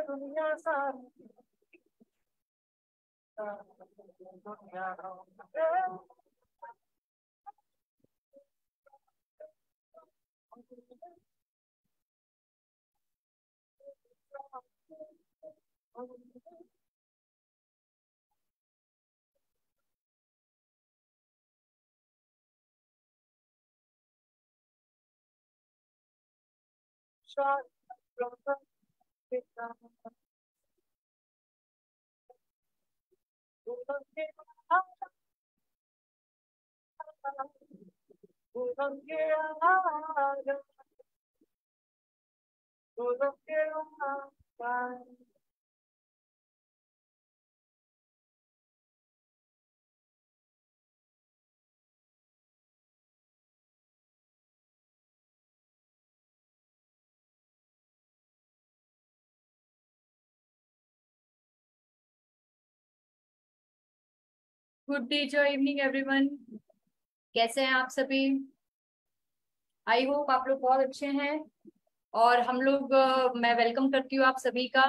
दुनिया सारी good day जो इवनिंग एवरीवन। कैसे हैं आप सभी? आई होप आप लोग बहुत अच्छे हैं। और हम लोग मैं वेलकम करती हूँ आप सभी का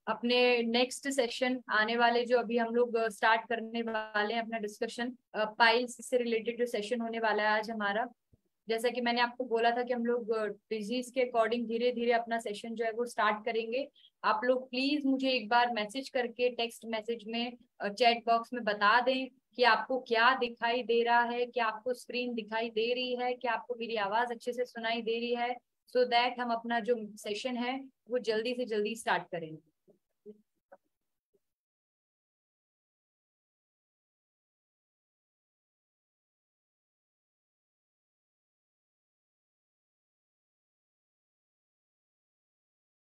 अपने नेक्स्ट सेशन आने वाले, जो अभी हम लोग स्टार्ट करने वाले हैं अपना डिस्कशन पाइल्स से रिलेटेड जो सेशन होने वाला है आज हमारा। जैसा कि मैंने आपको बोला था कि हम लोग डिजीज के अकॉर्डिंग धीरे धीरे अपना सेशन जो है वो स्टार्ट करेंगे। आप लोग प्लीज मुझे एक बार मैसेज करके टेक्स्ट मैसेज में चैट बॉक्स में बता दें कि आपको क्या दिखाई दे रहा है, क्या आपको स्क्रीन दिखाई दे रही है, क्या आपको मेरी आवाज अच्छे से सुनाई दे रही है, सो दैट हम अपना जो सेशन है वो जल्दी से जल्दी स्टार्ट करें।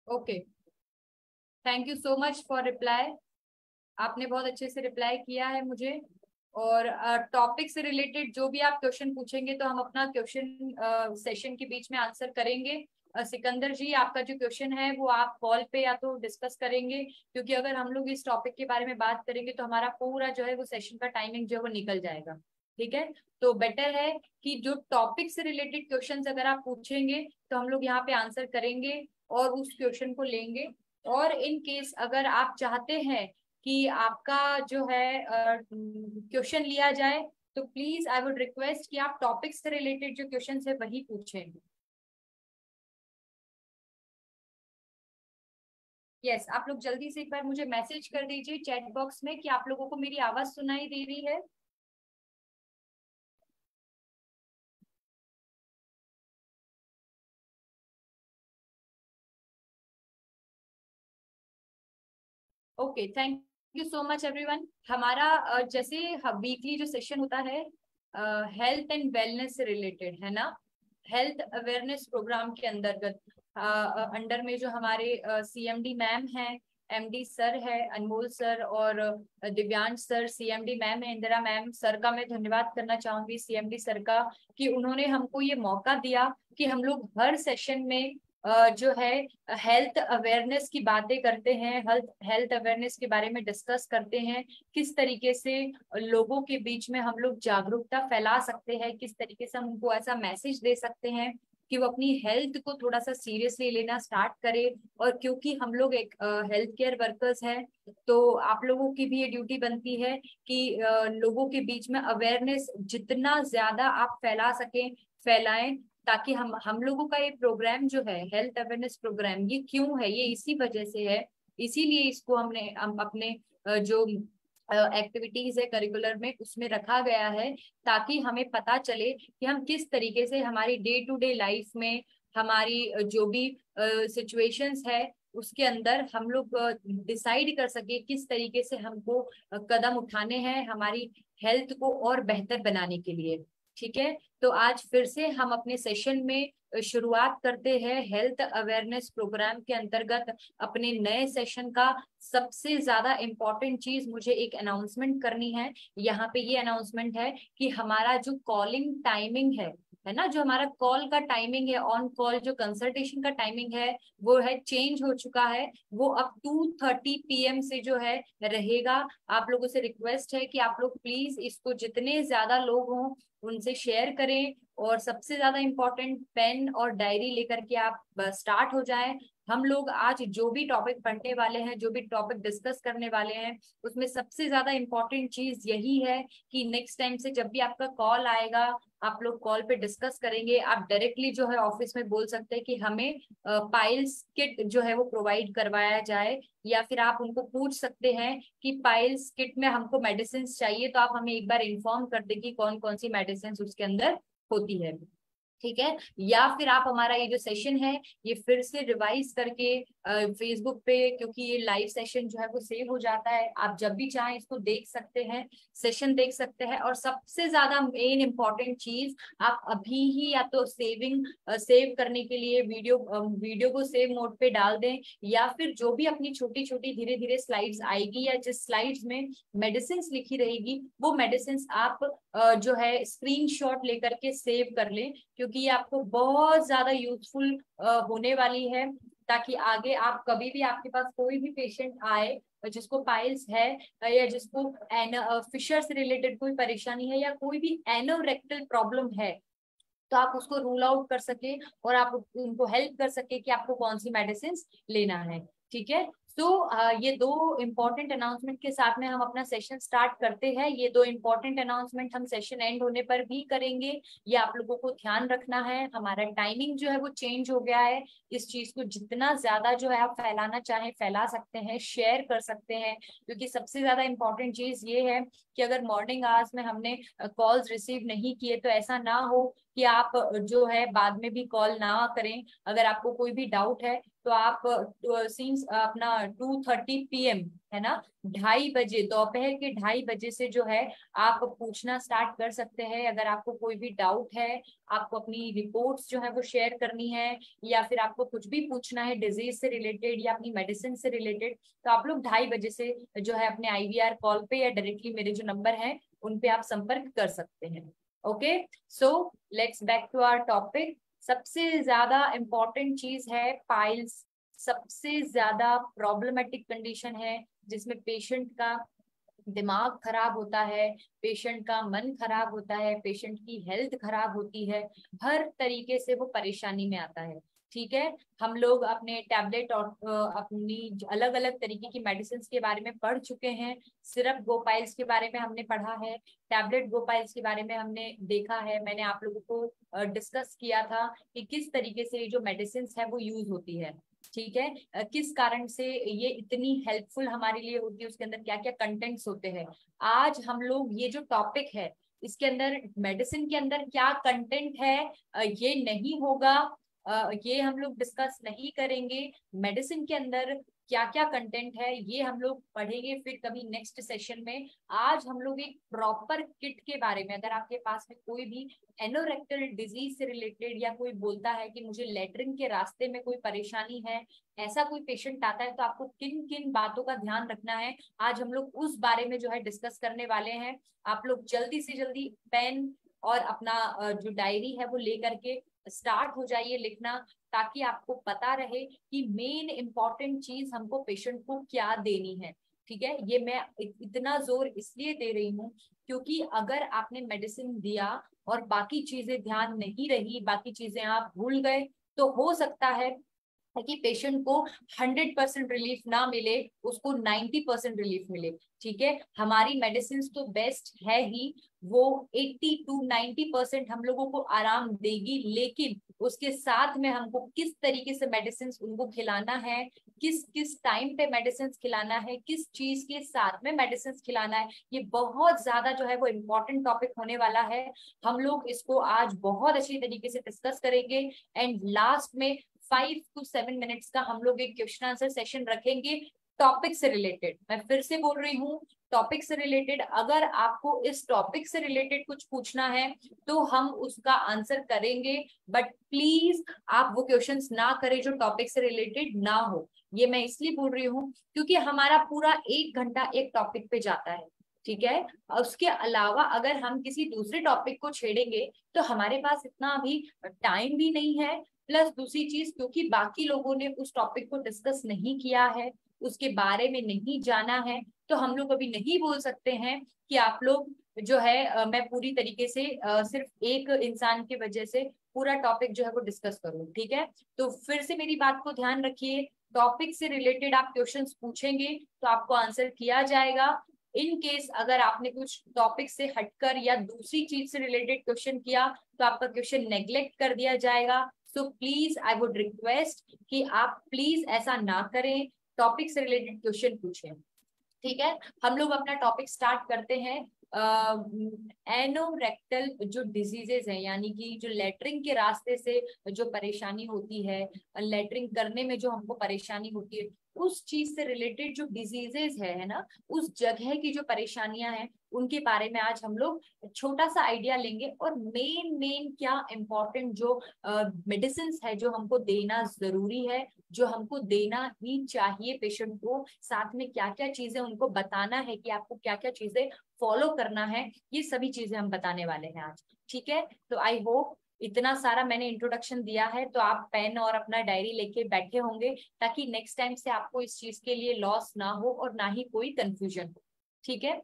Okay, thank you so much for reply. आपने बहुत अच्छे से रिप्लाई किया है मुझे। और टॉपिक से रिलेटेड जो भी आप क्वेश्चन पूछेंगे तो हम अपना क्वेश्चन सेशन के बीच में आंसर करेंगे। सिकंदर जी, आपका जो क्वेश्चन है वो आप कॉल पे या तो डिस्कस करेंगे, क्योंकि अगर हम लोग इस टॉपिक के बारे में बात करेंगे तो हमारा पूरा जो है वो सेशन का टाइमिंग जो है वो निकल जाएगा। ठीक है, तो बेटर है कि जो टॉपिक से रिलेटेड क्वेश्चंस अगर आप पूछेंगे तो हम लोग यहाँ पे आंसर करेंगे और उस क्वेश्चन को लेंगे। और इन केस अगर आप चाहते हैं कि आपका जो है क्वेश्चन लिया जाए तो प्लीज आई वुड रिक्वेस्ट कि आप टॉपिक से रिलेटेड जो क्वेश्चन है वही पूछें। यस, आप लोग जल्दी से एक बार मुझे मैसेज कर दीजिए चैट बॉक्स में कि आप लोगों को मेरी आवाज सुनाई दे रही है। Okay, thank you so much everyone. हमारा जैसे वीकली जो सेशन होता है हेल्थ एंड वेलनेस से रिलेटेड है ना, हेल्थ अवेयरनेस प्रोग्राम के अंतर्गत अंडर में जो हमारे सीएमडी मैम हैं, एमडी सर है अनमोल सर, और दिव्यांश सर, सीएमडी मैम है इंदिरा मैम। सर का मैं धन्यवाद करना चाहूंगी, सीएमडी सर का, कि उन्होंने हमको ये मौका दिया कि हम लोग हर सेशन में जो है हेल्थ अवेयरनेस की बातें करते हैं, हेल्थ हेल्थ अवेयरनेस के बारे में डिस्कस करते हैं। किस तरीके से लोगों के बीच में हम लोग जागरूकता फैला सकते हैं, किस तरीके से हम उनको ऐसा मैसेज दे सकते हैं कि वो अपनी हेल्थ को थोड़ा सा सीरियसली लेना स्टार्ट करे। और क्योंकि हम लोग एक हेल्थ केयर वर्कर्स हैं, तो आप लोगों की भी ये ड्यूटी बनती है कि लोगों के बीच में अवेयरनेस जितना ज्यादा आप फैला सकें फैलाएं, ताकि हम लोगों का ये प्रोग्राम जो है हेल्थ अवेयरनेस प्रोग्राम, ये क्यों है, ये इसी वजह से है। इसीलिए इसको हम अपने जो एक्टिविटीज है करिकुलर में उसमें रखा गया है, ताकि हमें पता चले कि हम किस तरीके से हमारी डे टू डे लाइफ में हमारी जो भी सिचुएशंस है उसके अंदर हम लोग डिसाइड कर सके किस तरीके से हमको कदम उठाने हैं हमारी हेल्थ को और बेहतर बनाने के लिए। ठीक है, तो आज फिर से हम अपने सेशन में शुरुआत करते हैं हेल्थ अवेयरनेस प्रोग्राम के अंतर्गत अपने नए सेशन का। सबसे ज्यादा इम्पोर्टेंट चीज मुझे एक अनाउंसमेंट करनी है। यहाँ पे ये अनाउंसमेंट है कि हमारा जो कॉलिंग टाइमिंग है ना, जो हमारा कॉल का टाइमिंग है, ऑन कॉल जो कंसल्टेशन का टाइमिंग है वो है चेंज हो चुका है। वो अब 2:30 PM से जो है रहेगा। आप लोगों से रिक्वेस्ट है कि आप लोग प्लीज इसको जितने ज्यादा लोग हों उनसे शेयर करें, और सबसे ज्यादा इम्पोर्टेंट पेन और डायरी लेकर के आप स्टार्ट हो जाएं। हम लोग आज जो भी टॉपिक पढ़ने वाले हैं, जो भी टॉपिक डिस्कस करने वाले हैं, उसमें सबसे ज्यादा इम्पोर्टेंट चीज यही है कि नेक्स्ट टाइम से जब भी आपका कॉल आएगा आप लोग कॉल पे डिस्कस करेंगे। आप डायरेक्टली जो है ऑफिस में बोल सकते हैं कि हमें पाइल्स किट जो है वो प्रोवाइड करवाया जाए, या फिर आप उनको पूछ सकते हैं कि पाइल्स किट में हमको मेडिसिन चाहिए, तो आप हमें एक बार इन्फॉर्म कर दें कि कौन कौन सी मेडिसिन उसके अंदर होती है। ठीक है, या फिर आप हमारा ये जो सेशन है ये फिर से रिवाइज करके फेसबुक पे, क्योंकि ये लाइव सेशन जो है वो सेव हो जाता है, आप जब भी चाहें इसको देख सकते हैं, सेशन देख सकते हैं। और सबसे ज्यादा मेन इंपॉर्टेंट चीज, आप अभी ही या तो सेव करने के लिए वीडियो को सेव मोड पे डाल दें, या फिर जो भी अपनी छोटी छोटी धीरे धीरे स्लाइड्स आएगी या जिस स्लाइड्स में मेडिसिन लिखी रहेगी वो मेडिसिन आप जो है स्क्रीनशॉट लेकर के सेव कर लें, क्योंकि ये आपको बहुत ज्यादा यूजफुल होने वाली है। ताकि आगे आप कभी भी आपके पास कोई भी पेशेंट आए जिसको पाइल्स है, या जिसको फिशर से रिलेटेड कोई परेशानी है, या कोई भी एनोरेक्टल प्रॉब्लम है, तो आप उसको रूल आउट कर सके और आप उनको हेल्प कर सके कि आपको कौन सी मेडिसिन लेना है। ठीक है, तो ये दो इम्पोर्टेंट अनाउंसमेंट के साथ में हम अपना सेशन स्टार्ट करते हैं। ये दो इम्पोर्टेंट अनाउंसमेंट हम सेशन एंड होने पर भी करेंगे, ये आप लोगों को ध्यान रखना है। हमारा टाइमिंग जो है वो चेंज हो गया है। इस चीज को जितना ज्यादा जो है आप फैलाना चाहें फैला सकते हैं, शेयर कर सकते हैं, क्योंकि सबसे ज्यादा इम्पोर्टेंट चीज ये है कि अगर मॉर्निंग आवर्स में हमने कॉल्स रिसीव नहीं किए तो ऐसा ना हो कि आप जो है बाद में भी कॉल ना करें। अगर आपको कोई भी डाउट है तो आप सीन्स अपना 2:30 PM है ना, 2:30 बजे, दोपहर के 2:30 बजे से जो है आप पूछना स्टार्ट कर सकते हैं। अगर आपको कोई भी डाउट है, आपको अपनी रिपोर्ट्स जो है वो शेयर करनी है, या फिर आपको कुछ भी पूछना है डिजीज से रिलेटेड या अपनी मेडिसिन से रिलेटेड, तो आप लोग 2:30 बजे से जो है अपने IVR कॉल पे या डायरेक्टली मेरे जो नंबर है उन पे आप संपर्क कर सकते हैं। Okay, so let's back to our topic. सबसे ज्यादा इम्पोर्टेंट चीज है पाइल्स। सबसे ज्यादा प्रॉब्लमेटिक कंडीशन है जिसमें पेशेंट का दिमाग खराब होता है, पेशेंट का मन खराब होता है, पेशेंट की हेल्थ खराब होती है, हर तरीके से वो परेशानी में आता है। ठीक है, हम लोग अपने टैबलेट और अपनी अलग अलग तरीके की मेडिसिन के बारे में पढ़ चुके हैं। सिर्फ गोपाइल्स के बारे में हमने पढ़ा है, टैबलेट गोपाइल्स के बारे में हमने देखा है। मैंने आप लोगों को डिस्कस किया था कि किस तरीके से ये जो मेडिसिन है वो यूज होती है। ठीक है, किस कारण से ये इतनी हेल्पफुल हमारे लिए होती है, उसके अंदर क्या क्या कंटेंट्स होते हैं। आज हम लोग ये जो टॉपिक है इसके अंदर मेडिसिन के अंदर क्या कंटेंट है ये नहीं होगा, ये हम लोग डिस्कस नहीं करेंगे। मेडिसिन के अंदर क्या क्या कंटेंट है ये हम लोग पढ़ेंगे फिर कभी नेक्स्ट सेशन में। आज हम लोग एक प्रॉपर किट के बारे में, अगर आपके पास में कोई भी एनोरेक्टल डिजीज से रिलेटेड या कोई बोलता है कि मुझे लेटरिन के रास्ते में कोई परेशानी है, ऐसा कोई पेशेंट आता है, तो आपको किन किन बातों का ध्यान रखना है आज हम लोग उस बारे में जो है डिस्कस करने वाले हैं। आप लोग जल्दी से जल्दी पेन और अपना जो डायरी है वो लेकर के स्टार्ट हो जाइए लिखना, ताकि आपको पता रहे कि मेन इंपॉर्टेंट चीज हमको पेशेंट को क्या देनी है। ठीक है, ये मैं इतना जोर इसलिए दे रही हूँ क्योंकि अगर आपने मेडिसिन दिया और बाकी चीजें ध्यान नहीं रही, बाकी चीजें आप भूल गए, तो हो सकता है कि पेशेंट को 100% रिलीफ ना मिले, उसको 90% रिलीफ मिले। ठीक है, हमारी मेडिसिन तो बेस्ट है ही, वो 80 to 90% हम लोगों को आराम देगी, लेकिन उसके साथ में हमको किस तरीके से मेडिसिन उनको खिलाना है, किस किस टाइम पे मेडिसिन खिलाना है, किस चीज के साथ में मेडिसिन खिलाना है, ये बहुत ज्यादा जो है वो इम्पोर्टेंट टॉपिक होने वाला है। हम लोग इसको आज बहुत अच्छी तरीके से डिस्कस करेंगे एंड लास्ट में 5 to 7 मिनट्स का हम लोग एक क्वेश्चन आंसर सेशन रखेंगे टॉपिक से रिलेटेड। मैं फिर से बोल रही हूँ, टॉपिक से रिलेटेड, अगर आपको इस टॉपिक से रिलेटेड कुछ पूछना है तो हम उसका आंसर करेंगे, बट प्लीज आप वो क्वेश्चंस ना करें जो टॉपिक से रिलेटेड ना हो। ये मैं इसलिए बोल रही हूँ क्योंकि हमारा पूरा 1 घंटा एक टॉपिक पे जाता है। ठीक है, उसके अलावा अगर हम किसी दूसरे टॉपिक को छेड़ेंगे तो हमारे पास इतना अभी टाइम भी नहीं है, प्लस दूसरी चीज क्योंकि बाकी लोगों ने उस टॉपिक को डिस्कस नहीं किया है, उसके बारे में नहीं जाना है, तो हम लोग अभी नहीं बोल सकते हैं कि आप लोग जो है मैं पूरी तरीके से सिर्फ एक इंसान की वजह से पूरा टॉपिक जो है वो डिस्कस करूं। ठीक है, तो फिर से मेरी बात को ध्यान रखिए, टॉपिक से रिलेटेड आप क्वेश्चंस पूछेंगे तो आपको आंसर किया जाएगा। इन केस अगर आपने कुछ टॉपिक से हटकर या दूसरी चीज से रिलेटेड क्वेश्चन किया तो आपका क्वेश्चन नेग्लेक्ट कर दिया जाएगा। So please I would request कि आप प्लीज ऐसा ना करें, टॉपिक से रिलेटेड क्वेश्चन पूछें। ठीक है, हम लोग अपना टॉपिक स्टार्ट करते हैं। एनोरेक्टल जो डिजीजेस है, यानी कि जो लेटरिंग के रास्ते से जो परेशानी होती है, लेटरिंग करने में जो हमको परेशानी होती है, उस चीज से रिलेटेड जो डिजीजेस है ना, उस जगह की जो परेशानियां हैं उनके बारे में आज हम लोग छोटा सा आइडिया लेंगे, और मेन मेन क्या इम्पोर्टेंट जो मेडिसिन है जो हमको देना जरूरी है, जो हमको देना ही चाहिए पेशेंट को, साथ में क्या क्या चीजें उनको बताना है कि आपको क्या क्या चीजें फॉलो करना है, ये सभी चीजें हम बताने वाले हैं आज। ठीक है, तो आई होप इतना सारा मैंने इंट्रोडक्शन दिया है तो आप पेन और अपना डायरी लेके बैठे होंगे, ताकि नेक्स्ट टाइम से आपको इस चीज के लिए लॉस ना हो और ना ही कोई कंफ्यूजन हो। ठीक है,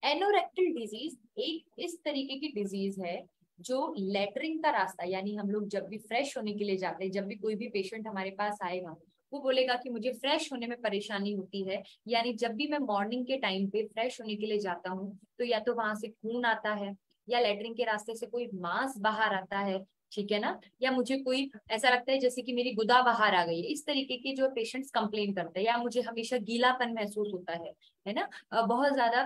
एनोरेक्टल डिजीज एक इस तरीके की डिजीज है जो लेटरिंग का रास्ता, यानी हम लोग जब भी फ्रेश होने के लिए जाते हैं, जब भी कोई भी पेशेंट हमारे पास आएगा वो बोलेगा कि मुझे फ्रेश होने में परेशानी होती है, यानी जब भी मैं मॉर्निंग के टाइम पे फ्रेश होने के लिए जाता हूँ तो या तो वहां से खून आता है, या लेटरिंग के रास्ते से कोई मांस बाहर आता है, ठीक है ना, या मुझे कोई ऐसा लगता है जैसे कि मेरी गुदा बाहर आ गई है, इस तरीके के जो पेशेंट्स कंप्लेन करते हैं, या मुझे हमेशा गीलापन महसूस होता है ना, बहुत ज्यादा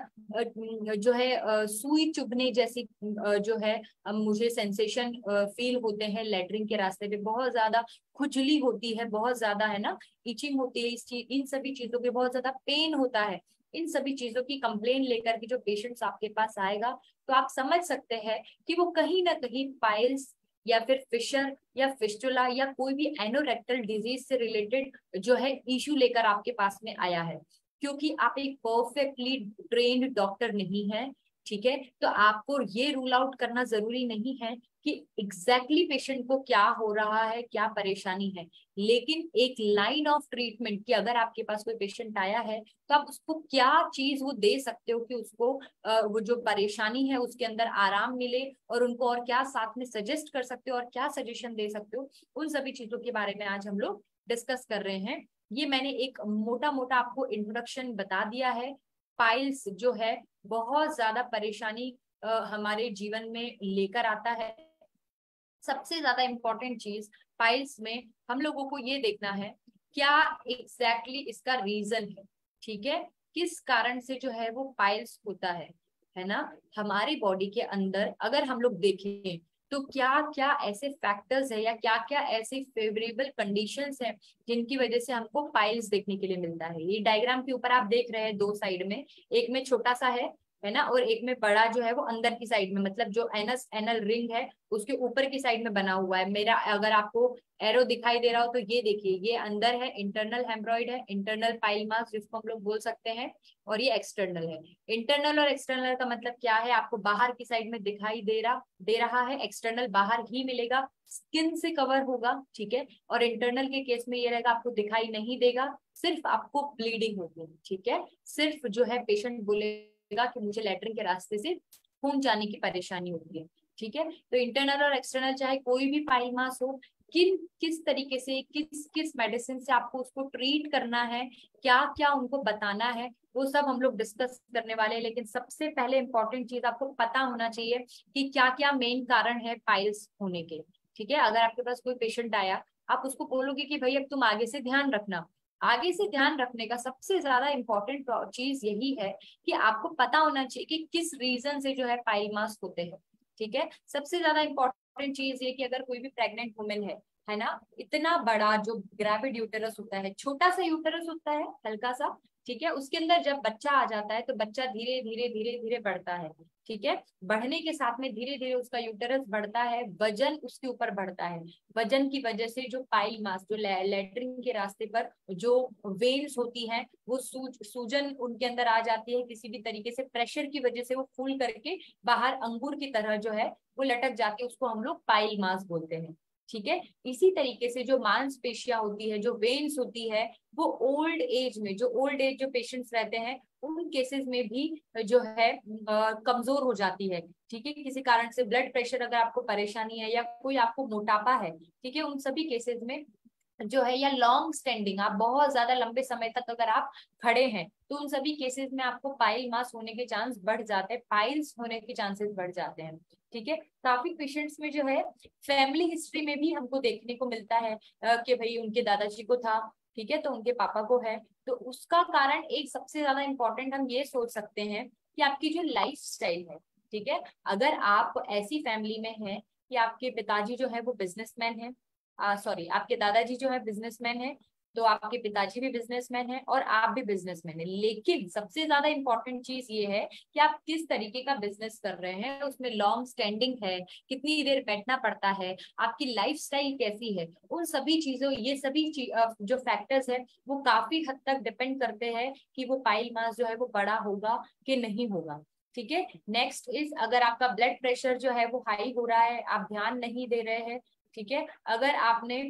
जो है सुई चुभने जैसी जो है मुझे सेंसेशन फील होते हैं लेटरिन के रास्ते पे, बहुत ज्यादा खुजली होती है, बहुत ज्यादा है ना, इचिंग होती है, इन सभी चीजों के बहुत ज्यादा पेन होता है, इन सभी चीजों की कंप्लेन लेकर के जो पेशेंट्स आपके पास आएगा तो आप समझ सकते हैं कि वो कहीं ना कहीं पाइल्स या फिर फिशर या फिस्टुला या कोई भी एनोरेक्टल डिजीज से रिलेटेड जो है इश्यू लेकर आपके पास में आया है, क्योंकि आप एक परफेक्टली ट्रेन्ड डॉक्टर नहीं है। ठीक है, तो आपको ये रूल आउट करना जरूरी नहीं है कि एग्जैक्टली पेशेंट को क्या हो रहा है, क्या परेशानी है, लेकिन एक लाइन ऑफ ट्रीटमेंट कि अगर आपके पास कोई पेशेंट आया है तो आप उसको क्या चीज वो दे सकते हो कि उसको वो जो परेशानी है उसके अंदर आराम मिले, और उनको और क्या साथ में सजेस्ट कर सकते हो और क्या सजेशन दे सकते हो, उन सभी चीजों के बारे में आज हम लोग डिस्कस कर रहे हैं। ये मैंने एक मोटा मोटा आपको इंट्रोडक्शन बता दिया है। पाइल्स जो है बहुत ज्यादा परेशानी हमारे जीवन में लेकर आता है। सबसे ज्यादा इम्पोर्टेंट चीज पाइल्स में हम लोगों को ये देखना है क्या एग्जैक्टली इसका रीजन है। ठीक है, किस कारण से जो है वो पाइल्स होता है ना, हमारी बॉडी के अंदर अगर हम लोग देखें तो क्या क्या ऐसे फैक्टर्स है या क्या क्या ऐसे फेवरेबल कंडीशंस है जिनकी वजह से हमको पाइल्स देखने के लिए मिलता है। ये डायग्राम के ऊपर आप देख रहे हैं, दो साइड में, एक में छोटा सा है है ना, और एक में बड़ा जो है वो अंदर की साइड में, मतलब जो एनस एनल रिंग है उसके ऊपर की साइड में बना हुआ है। मेरा अगर आपको एरो दिखाई दे रहा हो तो ये देखिए, ये अंदर है, इंटरनल हेमरॉइड है, इंटरनल पाइल मास जिसको हम लोग बोल सकते हैं, और ये एक्सटर्नल है। इंटरनल और एक्सटर्नल का मतलब क्या है, आपको बाहर की साइड में दिखाई दे रहा है, एक्सटर्नल बाहर ही मिलेगा, स्किन से कवर होगा, ठीक है। और इंटरनल के केस में ये रहेगा, आपको दिखाई नहीं देगा, सिर्फ आपको ब्लीडिंग होगी, ठीक है। सिर्फ जो है पेशेंट बोलेगा कि मुझे लैट्रिन के रास्ते से खून जाने की परेशानी होती है, ठीक है। तो इंटरनल और एक्सटर्नल चाहे कोई भी पाइल मास हो, किस तरीके से, किस किस मेडिसिन से आपको उसको ट्रीट करना है, क्या क्या उनको बताना है, वो सब हम लोग डिस्कस करने वाले हैं। लेकिन सबसे पहले इंपॉर्टेंट चीज आपको पता होना चाहिए कि क्या क्या मेन कारण है पाइल्स होने के, ठीक है। अगर आपके पास कोई पेशेंट आया, आप उसको बोलोगे कि भाई अब तुम आगे से ध्यान रखना, आगे से ध्यान रखने का सबसे ज्यादा इंपॉर्टेंट चीज यही है कि आपको पता होना चाहिए कि किस रीजन से जो है पाइल मास होते हैं, ठीक है। सबसे ज्यादा इंपॉर्टेंट चीज ये कि अगर कोई भी प्रेग्नेंट वुमेन है ना, इतना बड़ा जो ग्रेविड यूटेरस होता है, छोटा सा यूटेरस होता है हल्का सा, ठीक है, उसके अंदर जब बच्चा आ जाता है तो बच्चा धीरे धीरे धीरे धीरे बढ़ता है, ठीक है। बढ़ने के साथ में धीरे धीरे उसका यूटेरस बढ़ता है, वजन उसके ऊपर बढ़ता है, वजन की वजह से जो पाइल मास, जो लैट्रिन के रास्ते पर जो वेन्स होती हैं, वो सूजन उनके अंदर आ जाती है, किसी भी तरीके से प्रेशर की वजह से वो फूल करके बाहर अंगूर की तरह जो है वो लटक जाती है, उसको हम लोग पाइल मास बोलते हैं, ठीक है। इसी तरीके से जो मांसपेशियां होती है, जो वेन्स होती है, वो ओल्ड एज जो पेशेंट्स रहते हैं उन केसेस में भी जो है कमजोर हो जाती है, ठीक है। किसी कारण से ब्लड प्रेशर अगर आपको परेशानी है, या कोई आपको मोटापा है, ठीक है, उन सभी केसेस में जो है, या लॉन्ग स्टैंडिंग, आप बहुत ज्यादा लंबे समय तक अगर आप खड़े हैं, तो उन सभी केसेस में आपको पाइल मास होने के चांस बढ़ जाते हैं, पाइल्स होने के चांसेस बढ़ जाते हैं, ठीक है। काफी पेशेंट्स में जो है फैमिली हिस्ट्री में भी हमको देखने को मिलता है कि भाई उनके दादाजी को था, ठीक है, तो उनके पापा को है। तो उसका कारण एक सबसे ज्यादा इंपॉर्टेंट हम ये सोच सकते हैं कि आपकी जो लाइफ स्टाइल है, ठीक है। अगर आप ऐसी फैमिली में हैं कि आपके पिताजी जो है वो बिजनेसमैन है, सॉरी, आपके दादाजी जो है बिजनेसमैन है, तो आपके पिताजी भी बिजनेसमैन है और आप भी बिजनेसमैन है, लेकिन सबसे ज्यादा इंपॉर्टेंट चीज ये है कि आप किस तरीके का बिजनेस कर रहे हैं, उसमें लॉन्ग स्टैंडिंग है, कितनी देर बैठना पड़ता है, आपकी लाइफस्टाइल कैसी है, उन सभी चीजों, ये सभी जो फैक्टर्स है वो काफी हद तक डिपेंड करते हैं कि वो पाइल मास जो है वो बड़ा होगा कि नहीं होगा, ठीक है। नेक्स्ट इज, अगर आपका ब्लड प्रेशर जो है वो हाई हो रहा है, आप ध्यान नहीं दे रहे हैं, ठीक है, अगर आपने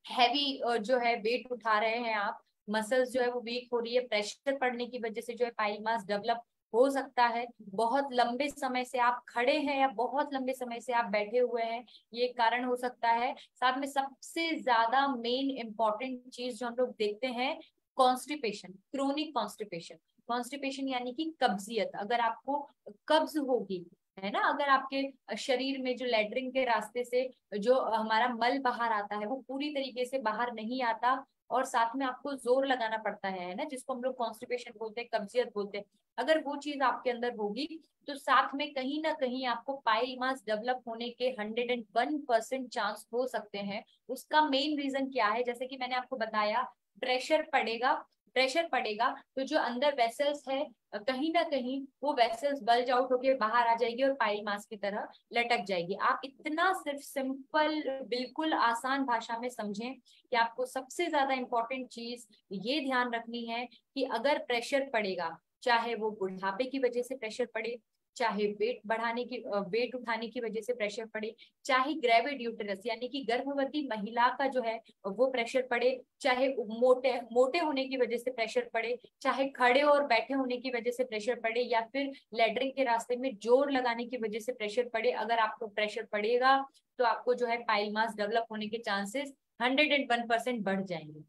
हैवी जो है वेट उठा रहे हैं आप, मसल्स जो है वो वीक हो रही है, प्रेशर पड़ने की वजह से जो है पाइल मास डेवलप हो सकता है, बहुत लंबे समय से आप खड़े हैं या बहुत लंबे समय से आप बैठे हुए हैं, ये कारण हो सकता है। साथ में सबसे ज्यादा मेन इंपॉर्टेंट चीज जो हम लोग देखते हैं, कॉन्स्टिपेशन, क्रोनिक कॉन्स्टिपेशन। कॉन्स्टिपेशन यानी कि कब्जियत, अगर आपको कब्ज होगी, है ना, अगर आपके शरीर में जो लैट्रिन के रास्ते से जो हमारा मल बाहर आता है वो पूरी तरीके से बाहर नहीं आता, और साथ में आपको जोर लगाना पड़ता है ना, जिसको हम लोग कॉन्स्टिपेशन बोलते हैं, कब्जियत बोलते हैं, अगर वो चीज आपके अंदर होगी, तो साथ में कहीं ना कहीं आपको पाइल मास डेवलप होने के 101% चांस हो सकते हैं। उसका मेन रीजन क्या है, जैसे कि मैंने आपको बताया, प्रेशर पड़ेगा, प्रेशर पड़ेगा तो जो अंदर वेसल्स है, कहीं ना कहीं वो वेसल्स बल्ज आउट होके बाहर आ जाएगी और पाइल मास की तरह लटक जाएगी। आप इतना सिर्फ सिंपल, बिल्कुल आसान भाषा में समझें कि आपको सबसे ज्यादा इंपॉर्टेंट चीज ये ध्यान रखनी है कि अगर प्रेशर पड़ेगा, चाहे वो बुढ़ापे की वजह से प्रेशर पड़े, चाहे वेट उठाने की वजह से प्रेशर पड़े, चाहे ग्रेविड यूटेरस यानी कि गर्भवती महिला का जो है वो प्रेशर पड़े, चाहे मोटे मोटे होने की वजह से प्रेशर पड़े, चाहे खड़े और बैठे होने की वजह से प्रेशर पड़े, या फिर लैट्रिन के रास्ते में जोर लगाने की वजह से प्रेशर पड़े, अगर आपको प्रेशर पड़ेगा तो आपको जो है पाइल मास डेवलप होने के चांसेस 101% बढ़ जाएंगे,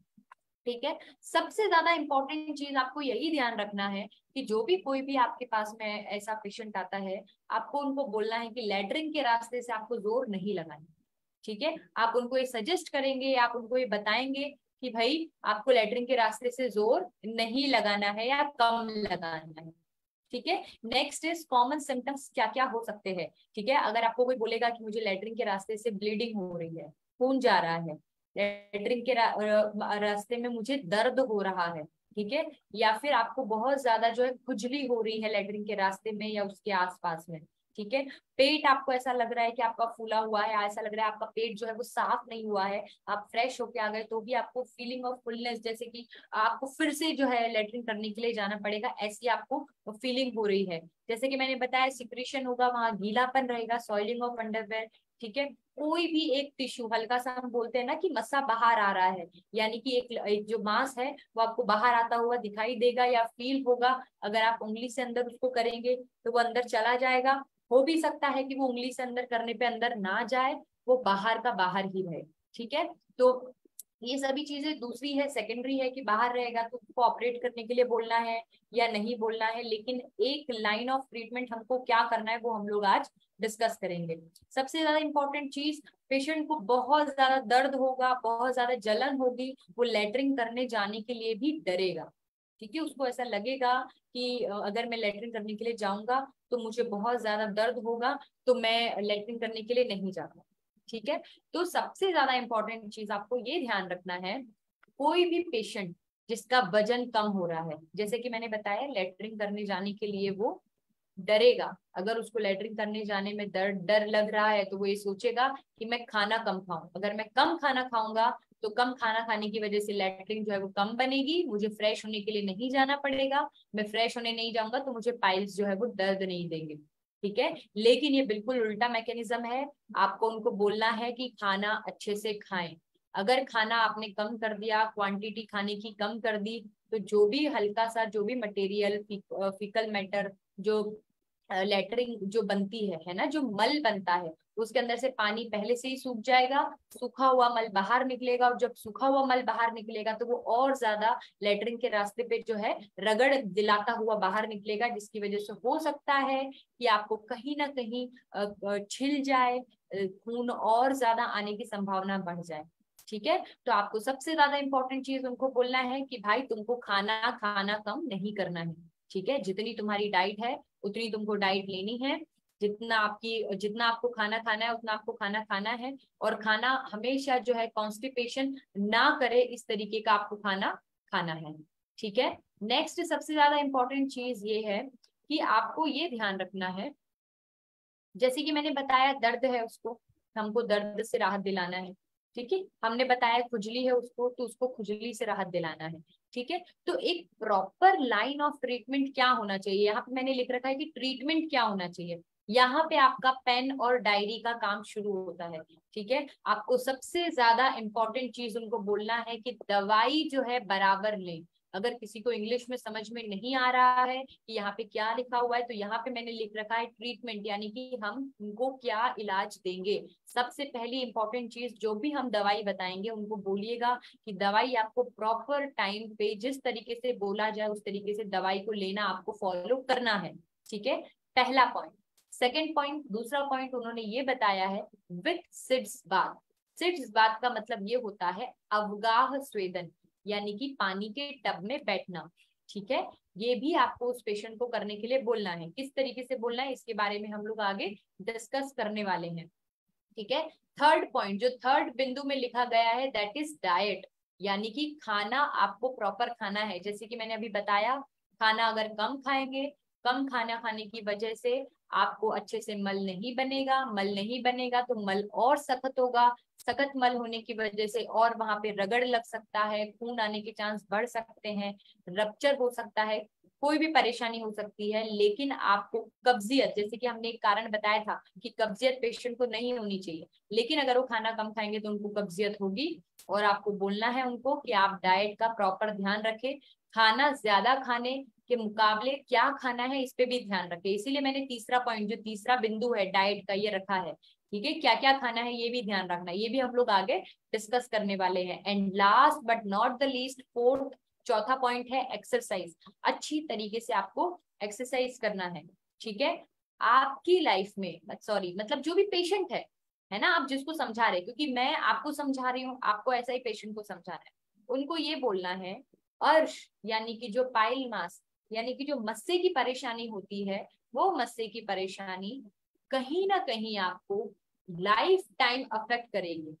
ठीक है। सबसे ज्यादा इंपॉर्टेंट चीज आपको यही ध्यान रखना है कि जो भी कोई भी आपके पास में ऐसा पेशेंट आता है, आपको उनको बोलना है कि लैट्रिन के रास्ते से आपको जोर नहीं लगाना, ठीक है। आप उनको ये सजेस्ट करेंगे, आप उनको ये बताएंगे कि भाई आपको लैट्रिन के रास्ते से जोर नहीं लगाना है या कम लगाना है, ठीक है। नेक्स्ट इज कॉमन सिम्टम्स, क्या क्या हो सकते हैं, ठीक है। अगर आपको कोई बोलेगा कि मुझे लैट्रिन के रास्ते से ब्लीडिंग हो रही है, खून जा रहा है, लैट्रिन के रास्ते में मुझे दर्द हो रहा है, ठीक है, या फिर आपको बहुत ज्यादा जो है खुजली हो रही है लेटरिन के रास्ते में या उसके आसपास में, ठीक है, पेट आपको ऐसा लग रहा है कि आपका फूला हुआ है, ऐसा लग रहा है आपका पेट जो है वो साफ नहीं हुआ है, आप फ्रेश होके आ गए तो भी आपको फीलिंग ऑफ फुलनेस, जैसे कि आपको फिर से जो है लेटरिन करने के लिए जाना पड़ेगा, ऐसी आपको फीलिंग हो रही है। जैसे कि मैंने बताया सिक्रीशन होगा, वहां गीलापन रहेगा, सॉइलिंग ऑफ अंडरवेयर, ठीक है, कोई भी एक टिश्यू हल्का सा, हम बोलते हैं ना कि मस्सा बाहर आ रहा है, यानी कि एक जो मांस है वो आपको बाहर आता हुआ दिखाई देगा या फील होगा, अगर आप उंगली से अंदर उसको करेंगे तो वो अंदर चला जाएगा, हो भी सकता है कि वो उंगली से अंदर करने पे अंदर ना जाए, वो बाहर का बाहर ही रहे, ठीक है। तो ये सभी चीजें दूसरी है, सेकेंडरी है कि बाहर रहेगा तो उसको ऑपरेट करने के लिए बोलना है या नहीं बोलना है, लेकिन एक लाइन ऑफ ट्रीटमेंट हमको क्या करना है वो हम लोग आज डिस्कस करेंगे। सबसे ज्यादा इंपॉर्टेंट चीज, पेशेंट को बहुत ज्यादा दर्द होगा, बहुत ज्यादा जलन होगी, वो लेटरिन करने जाने के लिए भी डरेगा, ठीक है, उसको ऐसा लगेगा कि अगर मैं लेटरिन करने के लिए जाऊंगा तो मुझे बहुत ज्यादा दर्द होगा, तो मैं लेटरिन करने के लिए नहीं जाता, ठीक है। तो सबसे ज्यादा इंपॉर्टेंट चीज आपको ये ध्यान रखना है, कोई भी पेशेंट जिसका वजन कम हो रहा है, जैसे कि मैंने बताया लेटरिन करने जाने के लिए वो डरेगा, अगर उसको लेटरिन करने जाने में डर लग रहा है तो वो ये सोचेगा कि मैं खाना कम खाऊं, अगर मैं कम खाना खाऊंगा तो कम खाना खाने की वजह से लेटरिन जो है वो कम बनेगी, मुझे फ्रेश होने के लिए नहीं जाना पड़ेगा, मैं फ्रेश होने नहीं जाऊंगा तो मुझे पाइल्स जो है वो दर्द नहीं देंगे, ठीक है। लेकिन ये बिल्कुल उल्टा मैकेनिज्म है, आपको उनको बोलना है कि खाना अच्छे से खाएं, अगर खाना आपने कम कर दिया, क्वांटिटी खाने की कम कर दी, तो जो भी हल्का सा जो भी मटेरियल फीकल मैटर जो लेटरिंग जो बनती है ना, जो मल बनता है उसके अंदर से पानी पहले से ही सूख जाएगा, सूखा हुआ मल बाहर निकलेगा, और जब सूखा हुआ मल बाहर निकलेगा तो वो और ज्यादा लेटरिंग के रास्ते पे जो है रगड़ दिलाता हुआ बाहर निकलेगा, जिसकी वजह से हो सकता है कि आपको कहीं ना कहीं छिल जाए, खून और ज्यादा आने की संभावना बढ़ जाए, ठीक है। तो आपको सबसे ज्यादा इंपॉर्टेंट चीज उनको बोलना है कि भाई तुमको खाना खाना कम नहीं करना है, ठीक है, जितनी तुम्हारी डाइट है उतनी तुमको डाइट लेनी है, जितना आपको खाना खाना है उतना आपको खाना खाना है, और खाना हमेशा जो है कॉन्स्टिपेशन ना करे इस तरीके का आपको खाना खाना है, ठीक है। नेक्स्ट सबसे ज्यादा इंपॉर्टेंट चीज ये है कि आपको ये ध्यान रखना है, जैसे कि मैंने बताया दर्द है उसको, हमको दर्द से राहत दिलाना है, ठीक है, हमने बताया खुजली है उसको तो उसको खुजली से राहत दिलाना है, ठीक है। तो एक प्रॉपर लाइन ऑफ ट्रीटमेंट क्या होना चाहिए, यहाँ पे मैंने लिख रखा है कि ट्रीटमेंट क्या होना चाहिए, यहाँ पे आपका पेन और डायरी का काम शुरू होता है, ठीक है। आपको सबसे ज्यादा इंपॉर्टेंट चीज उनको बोलना है कि दवाई जो है बराबर लें, अगर किसी को इंग्लिश में समझ में नहीं आ रहा है कि यहाँ पे क्या लिखा हुआ है, तो यहाँ पे मैंने लिख रखा है ट्रीटमेंट, यानी कि हम उनको क्या इलाज देंगे। सबसे पहली इंपॉर्टेंट चीज, जो भी हम दवाई बताएंगे उनको बोलिएगा कि दवाई आपको प्रॉपर टाइम पे जिस तरीके से बोला जाए उस तरीके से दवाई को लेना आपको फॉलो करना है, ठीक है, पहला पॉइंट। सेकेंड पॉइंट, दूसरा पॉइंट उन्होंने ये बताया है with seeds bath. Seeds bath का मतलब ये होता है अवगाह स्वेदन, यानी कि पानी के टब में बैठना, ठीक है, ये भी आपको उस पेशेंट को करने के लिए बोलना है, किस तरीके से बोलना है इसके बारे में हम लोग आगे डिस्कस करने वाले हैं, ठीक है। थर्ड पॉइंट जो थर्ड बिंदु में लिखा गया है दैट इज डाइट, यानी कि खाना आपको प्रॉपर खाना है, जैसे कि मैंने अभी बताया, खाना अगर कम खाएंगे, कम खाना खाने की वजह से आपको अच्छे से मल नहीं बनेगा, मल नहीं बनेगा तो मल और सख्त होगा, सख्त मल होने की वजह से और वहां पे रगड़ लग सकता है, खून आने के चांस बढ़ सकते हैं, रप्चर हो सकता है, कोई भी परेशानी हो सकती है, लेकिन आपको कब्जियत, जैसे कि हमने एक कारण बताया था कि कब्जियत पेशेंट को नहीं होनी चाहिए, लेकिन अगर वो खाना कम खाएंगे तो उनको कब्जियत होगी, और आपको बोलना है उनको कि आप डाइट का प्रॉपर ध्यान रखें, खाना ज्यादा खाने के मुकाबले क्या खाना है इस पे भी ध्यान रखें, इसीलिए मैंने तीसरा पॉइंट जो तीसरा बिंदु है डाइट का ये रखा है, ठीक है, क्या क्या खाना है ये भी ध्यान रखना है, ये भी हम लोग आगे डिस्कस करने वाले हैं। And last but not the least, fourth चौथा पॉइंट है एक्सरसाइज, अच्छी तरीके से आपको एक्सरसाइज करना है, ठीक है। आपकी लाइफ में सॉरी मतलब जो भी पेशेंट है ना, आप जिसको समझा रहे, क्योंकि मैं आपको समझा रही हूँ, आपको ऐसा ही पेशेंट को समझाना है, उनको ये बोलना है अर्श, यानी कि जो पाइल मास, यानी कि जो मस्से की परेशानी होती है, वो मस्से की परेशानी कहीं ना कहीं आपको लाइफ टाइम अफेक्ट करेगी,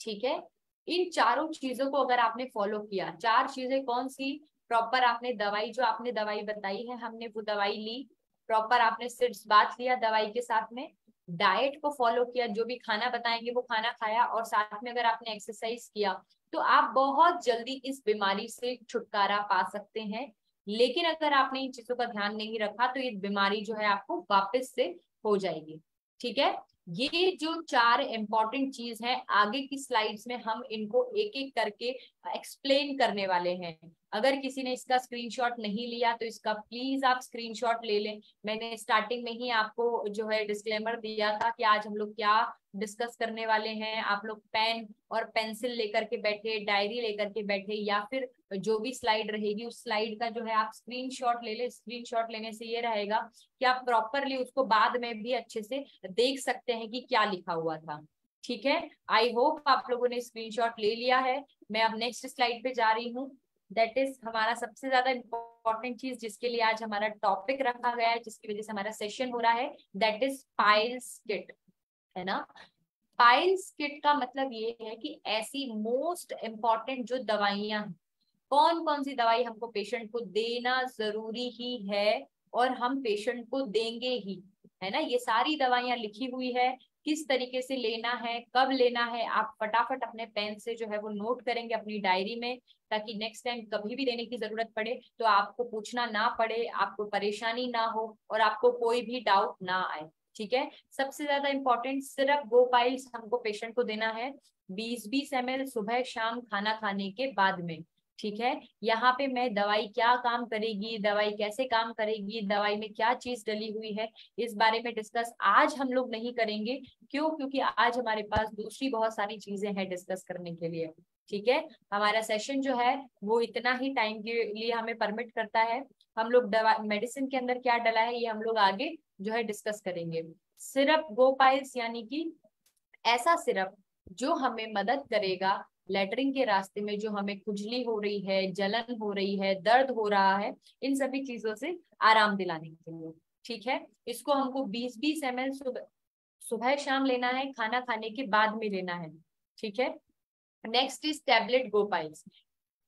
ठीक है। इन चारों चीजों को अगर आपने फॉलो किया, चार चीजें कौन सी, प्रॉपर आपने दवाई, जो आपने दवाई बताई है हमने वो दवाई ली, प्रॉपर आपने सिर्फ बात लिया दवाई के साथ में, डाइट को फॉलो किया, जो भी खाना बताएंगे वो खाना खाया, और साथ में अगर आपने एक्सरसाइज किया तो आप बहुत जल्दी इस बीमारी से छुटकारा पा सकते हैं। लेकिन अगर आपने इन चीजों का ध्यान नहीं रखा तो ये बीमारी जो है आपको वापस से हो जाएगी। ठीक है, ये जो 4 इंपॉर्टेंट चीज है आगे की स्लाइड्स में हम इनको एक एक करके एक्सप्लेन करने वाले हैं। अगर किसी ने इसका स्क्रीनशॉट नहीं लिया तो इसका प्लीज आप स्क्रीनशॉट ले लें। मैंने स्टार्टिंग में ही आपको जो है डिस्क्लेमर दिया था कि आज हम लोग क्या डिस्कस करने वाले हैं। आप लोग पेन और पेंसिल लेकर के बैठे, डायरी लेकर के बैठे, या फिर जो भी स्लाइड रहेगी उस स्लाइड का जो है आप स्क्रीनशॉट ले ले। स्क्रीनशॉट लेने से ये रहेगा कि आप प्रॉपरली उसको बाद में भी अच्छे से देख सकते हैं कि क्या लिखा हुआ था। ठीक है, आई होप आप लोगों ने स्क्रीनशॉट ले लिया है। मैं अब नेक्स्ट स्लाइड पे जा रही हूँ। दैट इज हमारा सबसे ज्यादा इंपॉर्टेंट चीज जिसके लिए आज हमारा टॉपिक रखा गया है, जिसकी वजह से हमारा सेशन हो रहा है, दैट इज पाइल्स किट, है ना। पाइल्स किट का मतलब ये है कि ऐसी मोस्ट इम्पॉर्टेंट जो दवाइयां हैं, कौन कौन सी दवाई हमको पेशेंट को देना जरूरी ही है और हम पेशेंट को देंगे ही, है ना। ये सारी दवाइयां लिखी हुई है, किस तरीके से लेना है, कब लेना है, आप फटाफट अपने पेन से जो है वो नोट करेंगे अपनी डायरी में, ताकि नेक्स्ट टाइम कभी भी देने की जरूरत पड़े तो आपको पूछना ना पड़े, आपको परेशानी ना हो और आपको कोई भी डाउट ना आए। ठीक है, सबसे ज्यादा इंपॉर्टेंट सिर्फ गो पाइल्स हमको पेशेंट को देना है 20-20 ml सुबह शाम खाना खाने के बाद में। ठीक है, यहाँ पे मैं दवाई क्या काम करेगी, दवाई कैसे काम करेगी, दवाई में क्या चीज डली हुई है, इस बारे में डिस्कस आज हम लोग नहीं करेंगे। क्यों? क्योंकि आज हमारे पास दूसरी बहुत सारी चीजें हैं डिस्कस करने के लिए। ठीक है, हमारा सेशन जो है वो इतना ही टाइम के लिए हमें परमिट करता है। हम लोग दवा मेडिसिन के अंदर क्या डला है ये हम लोग आगे जो है डिस्कस करेंगे। सिरप गोपाइल्स यानी कि ऐसा सिरप जो हमें मदद करेगा लेटरिन के रास्ते में, जो हमें खुजली हो रही है, जलन हो रही है, दर्द हो रहा है, इन सभी चीजों से आराम दिलाने के लिए। ठीक है, इसको हमको 20-20 ml सुबह शाम लेना है, खाना खाने के बाद में लेना है। ठीक है, next is tablet Gopiles.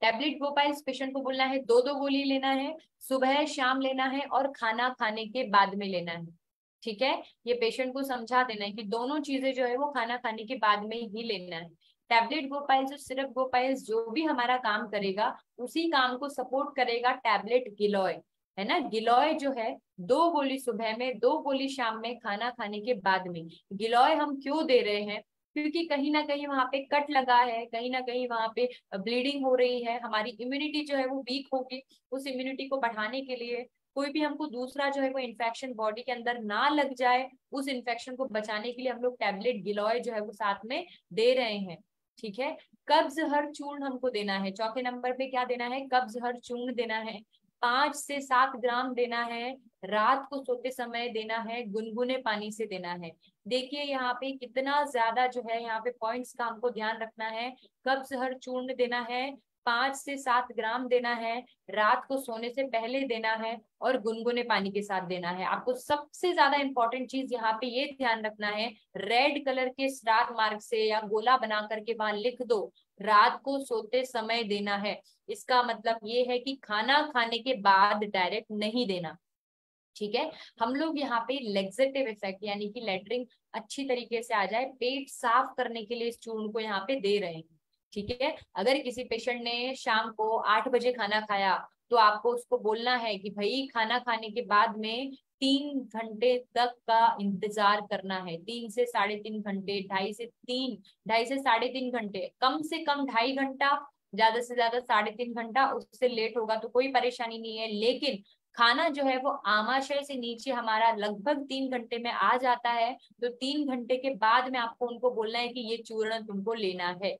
Tablet Gopiles patient को बोलना है 2-2 गोली लेना है, सुबह शाम लेना है और खाना खाने के बाद में लेना है। ठीक है, ये पेशेंट को समझा देना है कि दोनों चीजें जो है वो खाना खाने के बाद में ही लेना है। टैबलेट गोपाइल्स और सिरप गोपाइल्स जो भी हमारा काम करेगा उसी काम को सपोर्ट करेगा टैबलेट गिलॉय, है ना। गिलॉय जो है 2 गोली सुबह में, 2 गोली शाम में खाना खाने के बाद में। गिलॉय हम क्यों दे रहे हैं? क्योंकि कहीं ना कहीं वहां पे कट लगा है, कहीं ना कहीं वहां पे ब्लीडिंग हो रही है, हमारी इम्यूनिटी जो है वो वीक होगी। उस इम्यूनिटी को बढ़ाने के लिए, कोई भी हमको दूसरा जो है वो इन्फेक्शन बॉडी के अंदर ना लग जाए, उस इन्फेक्शन को बचाने के लिए हम लोग टैबलेट गिलॉय जो है वो साथ में दे रहे हैं। ठीक है, कब्ज हर चूर्ण हमको देना है। चौथे नंबर पे क्या देना है? कब्ज हर चूर्ण देना है, 5 से 7 ग्राम देना है, रात को सोते समय देना है, गुनगुने पानी से देना है। देखिए यहाँ पे कितना ज्यादा जो है यहाँ पे पॉइंट्स का हमको ध्यान रखना है। कब्ज हर चूर्ण देना है, 5 से 7 ग्राम देना है, रात को सोने से पहले देना है और गुनगुने पानी के साथ देना है। आपको सबसे ज्यादा इंपॉर्टेंट चीज यहाँ पे ये ध्यान रखना है, रेड कलर के स्टार मार्क से या गोला बना करके वहां लिख दो, रात को सोते समय देना है। इसका मतलब ये है कि खाना खाने के बाद डायरेक्ट नहीं देना। ठीक है, हम लोग यहाँ पे लेक्सेटिव इफेक्ट यानी कि लेटरिन अच्छी तरीके से आ जाए, पेट साफ करने के लिए इस चूर्ण को यहाँ पे दे रहे हैं। ठीक है, अगर किसी पेशेंट ने शाम को 8 बजे खाना खाया तो आपको उसको बोलना है कि भाई खाना खाने के बाद में 3 घंटे तक का इंतजार करना है, 3 से 3.5 घंटे, 2.5 से 3, 2.5 से 3.5 घंटे, कम से कम 2.5 घंटा, ज्यादा से ज्यादा 3.5 घंटा। उससे लेट होगा तो कोई परेशानी नहीं है, लेकिन खाना जो है वो आमाशय से नीचे हमारा लगभग 3 घंटे में आ जाता है, तो 3 घंटे के बाद में आपको उनको बोलना है कि ये चूर्ण तुमको लेना है।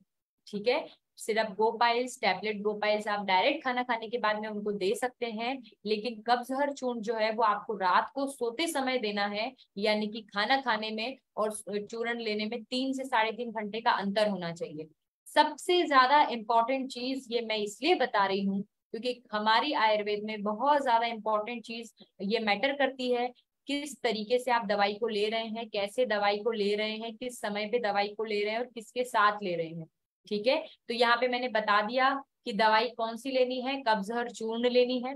ठीक है, सिर्फ गोपाइल्स, टैबलेट गोपाइल्स आप डायरेक्ट खाना खाने के बाद में उनको दे सकते हैं, लेकिन कब्जहर चूर्ण जो है वो आपको रात को सोते समय देना है, यानी कि खाना खाने में और चूर्ण लेने में 3 से 3.5 घंटे का अंतर होना चाहिए। सबसे ज्यादा इंपॉर्टेंट चीज ये मैं इसलिए बता रही हूँ क्योंकि हमारी आयुर्वेद में बहुत ज्यादा इंपॉर्टेंट चीज ये मैटर करती है, किस तरीके से आप दवाई को ले रहे हैं, कैसे दवाई को ले रहे हैं, किस समय पे दवाई को ले रहे हैं और किसके साथ ले रहे हैं। ठीक है, तो यहाँ पे मैंने बता दिया कि दवाई कौन सी लेनी है, कब्ज हर चूर्ण लेनी है,